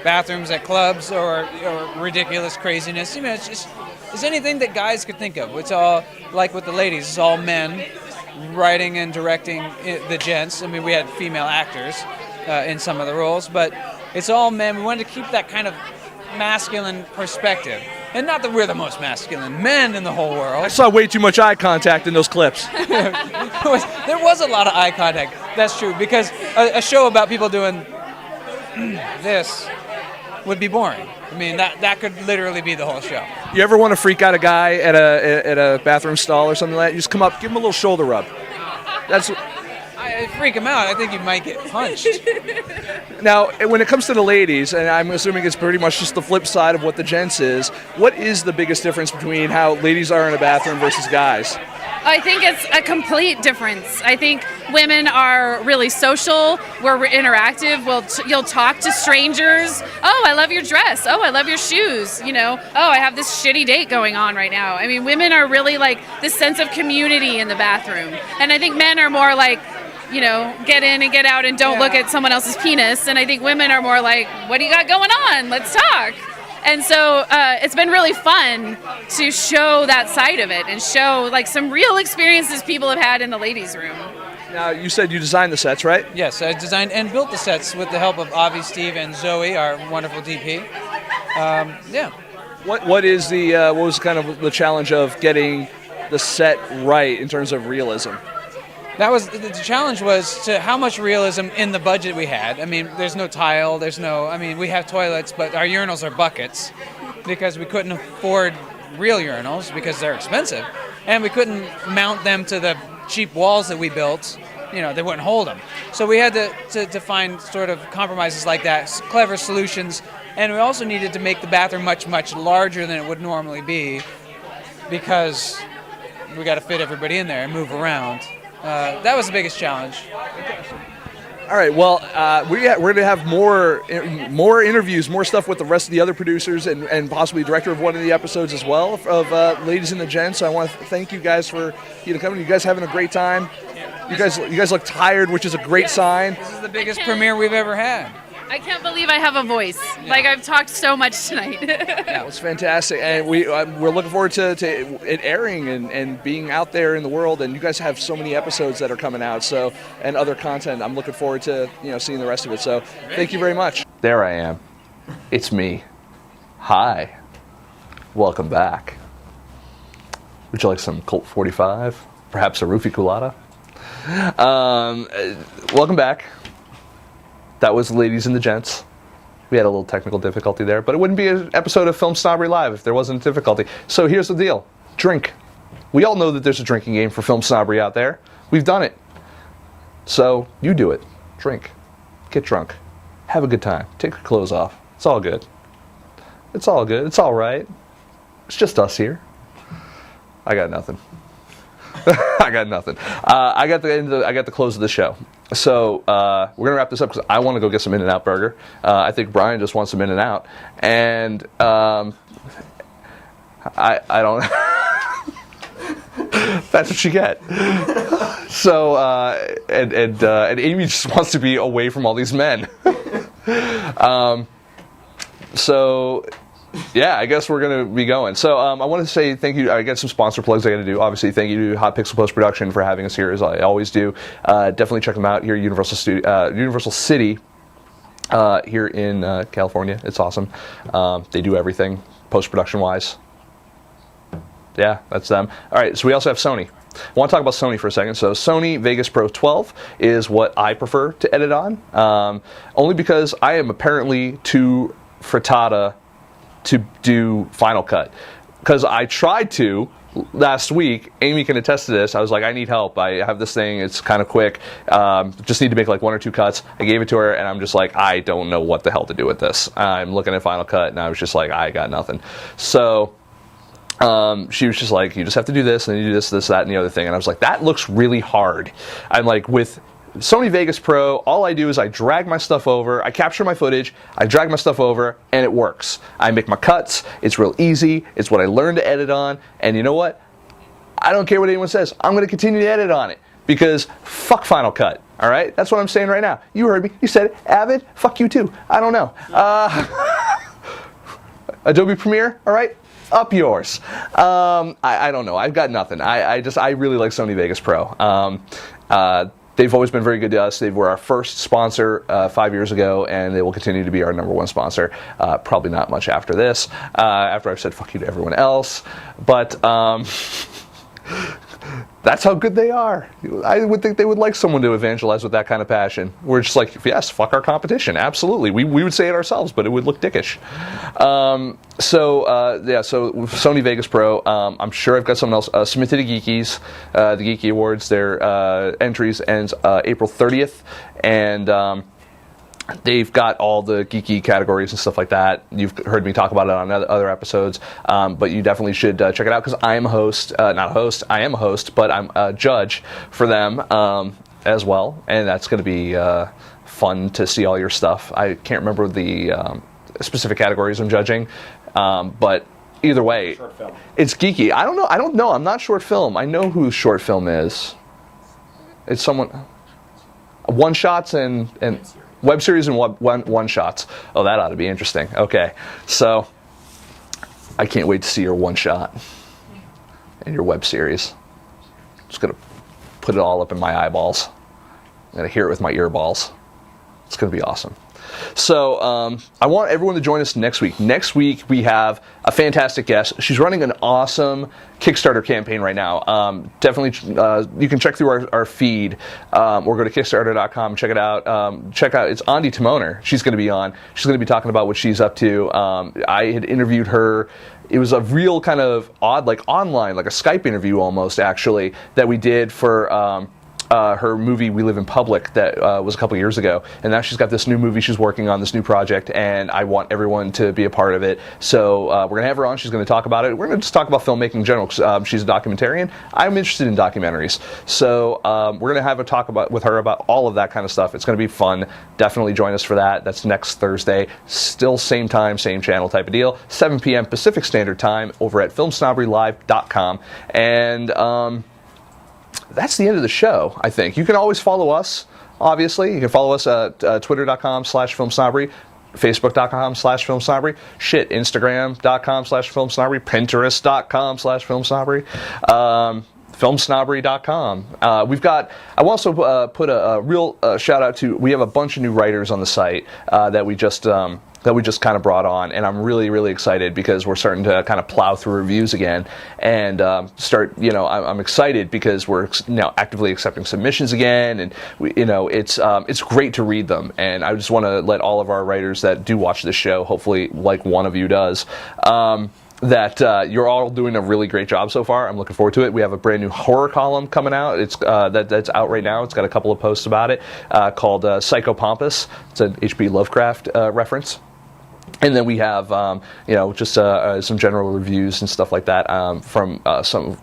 G: bathrooms at clubs or ridiculous craziness. It's anything that guys could think of. It's all like with the ladies. It's all men writing and directing the gents. I mean, we had female actors in some of the roles, but it's all men. We wanted to keep that kind of masculine perspective. And not that we're the most masculine men in the whole world.
A: I saw way too much eye contact in those clips.
G: There was a lot of eye contact. That's true, because a show about people doing this would be boring. I mean, that could literally be the whole show.
A: You ever want to freak out a guy at a bathroom stall or something like that? You just come up, give him a little shoulder rub. That's
G: I freak him out. I think you might get punched.
A: Now, when it comes to the ladies, and I'm assuming it's pretty much just the flip side of what the gents is, what is the biggest difference between how ladies are in a bathroom versus guys?
F: I think it's a complete difference. I think women are really social. We're interactive. You'll talk to strangers. Oh, I love your dress. Oh, I love your shoes. You know, oh, I have this shitty date going on right now. I mean, women are really like this sense of community in the bathroom. And I think men are more like, you know, get in and get out and don't look at someone else's penis. And I think women are more like, what do you got going on? Let's talk. And so it's been really fun to show that side of it and show like some real experiences people have had in the ladies' room.
A: Now, you said you designed the sets, right?
G: Yes, I designed and built the sets with the help of Avi, Steve, and Zoe, our wonderful DP. Yeah.
A: What was kind of the challenge of getting the set right in terms of realism?
G: That was the challenge, was to how much realism in the budget we had. I mean, there's no tile, we have toilets, but our urinals are buckets because we couldn't afford real urinals because they're expensive, and we couldn't mount them to the cheap walls that we built. You know, they wouldn't hold them. So we had to find sort of compromises like that, clever solutions, and we also needed to make the bathroom much, much larger than it would normally be because we got to fit everybody in there and move around. That was the biggest challenge.
A: All right. Well, we're going to have more interviews, more stuff with the rest of the other producers, and possibly director of one of the episodes as well of Ladies and the Gents. So I want to thank you guys for coming. You guys having a great time. You guys look tired, which is a great sign.
G: This is the biggest premiere we've ever had.
F: I can't believe I have a voice. Yeah. Like, I've talked so much tonight.
A: Yeah, it's fantastic. And we're looking forward to it airing and being out there in the world. And you guys have so many episodes that are coming out, and other content. I'm looking forward to seeing the rest of it. So thank you very much. There I am. It's me. Hi. Welcome back. Would you like some Colt 45? Perhaps a roofie colada? Welcome back. That was Ladies and the Gents. We had a little technical difficulty there, but it wouldn't be an episode of Film Snobbery Live if there wasn't a difficulty. So here's the deal. Drink. We all know that there's a drinking game for Film Snobbery out there. We've done it. So you do it. Drink. Get drunk. Have a good time. Take your clothes off. It's all good. It's all good. It's all right. It's just us here. I got nothing. I got nothing. I got the close of the show. So we're gonna wrap this up because I want to go get some In-N-Out burger. I think Brian just wants some In-N-Out, and I don't. That's what you get. So and Amy just wants to be away from all these men. So. Yeah, I guess we're going to be going. So I want to say thank you. I got some sponsor plugs I got to do. Obviously, thank you to Hot Pixel Post Production for having us here, as I always do. Definitely check them out here at Universal City here in California. It's awesome. They do everything post-production wise. Yeah, that's them. All right, so we also have Sony. I want to talk about Sony for a second. So Sony Vegas Pro 12 is what I prefer to edit on, only because I am apparently too frittata to do Final Cut. Because I tried to last week. Amy can attest to this. I was like, I need help. I have this thing. It's kind of quick. Just need to make like 1 or 2 cuts. I gave it to her, and I'm just like, I don't know what the hell to do with this. I'm looking at Final Cut, and I was just like, I got nothing. So she was just like, you just have to do this, and then you do this, that, and the other thing. And I was like, that looks really hard. I'm like, with Sony Vegas Pro, all I do is I drag my stuff over, I capture my footage, I drag my stuff over, and it works. I make my cuts, it's real easy, it's what I learned to edit on, and you know what? I don't care what anyone says, I'm going to continue to edit on it, because fuck Final Cut, alright? That's what I'm saying right now. You heard me, you said it, Avid, fuck you too, I don't know. Adobe Premiere, alright? Up yours. I don't know, I've got nothing. I really like Sony Vegas Pro. They've always been very good to us. They were our first sponsor 5 years ago, and they will continue to be our #1 sponsor. Probably not much after this, after I've said fuck you to everyone else. But That's how good they are. I would think they would like someone to evangelize with that kind of passion. We're just like, yes, fuck our competition. Absolutely. We would say it ourselves, but it would look dickish. So Sony Vegas Pro. I'm sure I've got something else. Submit to the Geekies, the Geeky Awards. Their entries ends April 30th. And they've got all the geeky categories and stuff like that. You've heard me talk about it on other episodes, but you definitely should check it out because I am a host, not a host, I am a host, but I'm a judge for them as well, and that's going to be fun to see all your stuff. I can't remember the specific categories I'm judging, but either way,
D: Short film.
A: It's geeky. I don't know. I'm not short film. I know who short film is. It's someone... One-shots and web series and one-shots. Oh, that ought to be interesting. Okay, so I can't wait to see your one-shot and your web series. Just gonna put it all up in my eyeballs. I'm gonna hear it with my earballs. It's gonna be awesome. So I want everyone to join us next week. Next week we have a fantastic guest. She's running an awesome Kickstarter campaign right now. Definitely, you can check through our feed or go to Kickstarter.com. Check it out. Check out, it's Andi Timoner. She's going to be on. She's going to be talking about what she's up to. I had interviewed her. It was a real kind of odd, like online, like a Skype interview almost, actually, that we did for her movie We Live in Public that was a couple years ago, and now she's got this new movie she's working on, this new project, and I want everyone to be a part of it. So we're going to have her on. She's going to talk about it. We're going to just talk about filmmaking in general. She's a documentarian. I'm interested in documentaries. So we're going to have a talk with her about all of that kind of stuff. It's going to be fun. Definitely join us for that. That's next Thursday. Still same time, same channel type of deal. 7 p.m. Pacific Standard Time over at FilmSnobberyLive.com. And that's the end of the show, I think. You can always follow us, obviously. You can follow us at twitter.com/FilmSnobbery, Facebook.com/FilmSnobbery, Instagram.com/FilmSnobbery, Pinterest.com/FilmSnobbery, FilmSnobbery.com. I've also put a real shout out to, we have a bunch of new writers on the site that we just kind of brought on, and I'm really, really excited because we're starting to kind of plow through reviews again and I'm excited because we're now actively accepting submissions again, and it's great to read them, and I just want to let all of our writers that do watch this show, hopefully like one of you does, that you're all doing a really great job so far. I'm looking forward to it. We have a brand new horror column coming out. It's that's out right now. It's got a couple of posts about it called Psychopompous. It's an H.P. Lovecraft reference. And then we have, just some general reviews and stuff like that from some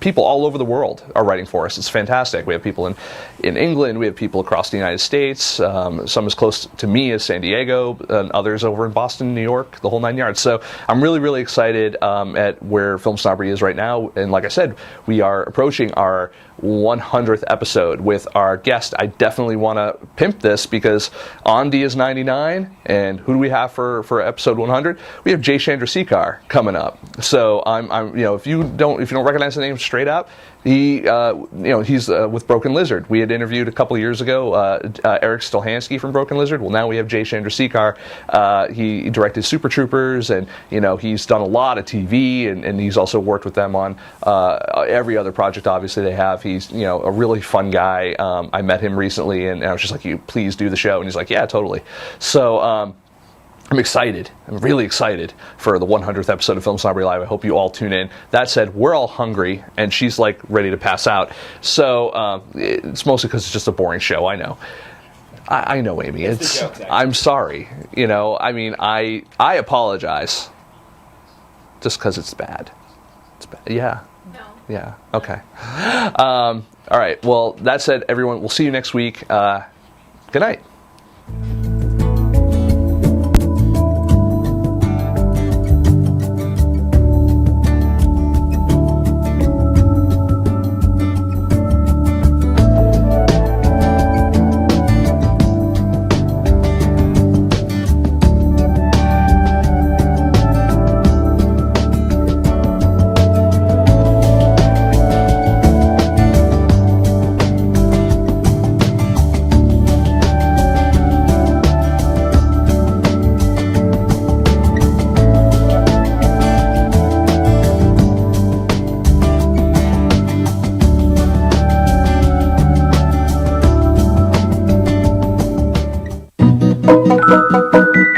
A: people all over the world are writing for us. It's fantastic. We have people in England. We have people across the United States. Some as close to me as San Diego, and others over in Boston, New York, the whole nine yards. So I'm really, really excited at where Film Snobbery is right now. And like I said, we are approaching our 100th episode with our guest. I definitely want to pimp this because Andi is 99, and who do we have for episode 100? We have Jay Chandrasekhar coming up. So I'm if you don't recognize the name straight up, he's with Broken Lizard. We had interviewed a couple years ago Eric Stolhansky from Broken Lizard. Well, now we have Jay Chandrasekhar. He directed Super Troopers, and he's done a lot of TV, and he's also worked with them on every other project. Obviously, they have. He's a really fun guy. I met him recently, and I was just like, "You please do the show," and he's like, "Yeah, totally." So I'm excited. I'm really excited for the 100th episode of Film Snobbery Live. I hope you all tune in. That said, we're all hungry, and she's like ready to pass out. So it's mostly because it's just a boring show. I know. I know, Amy. I'm sorry. I apologize. Just because it's bad. It's bad. Yeah.
F: No.
A: Yeah. Okay. All right. Well, that said, everyone, we'll see you next week. Good night.
H: Bye.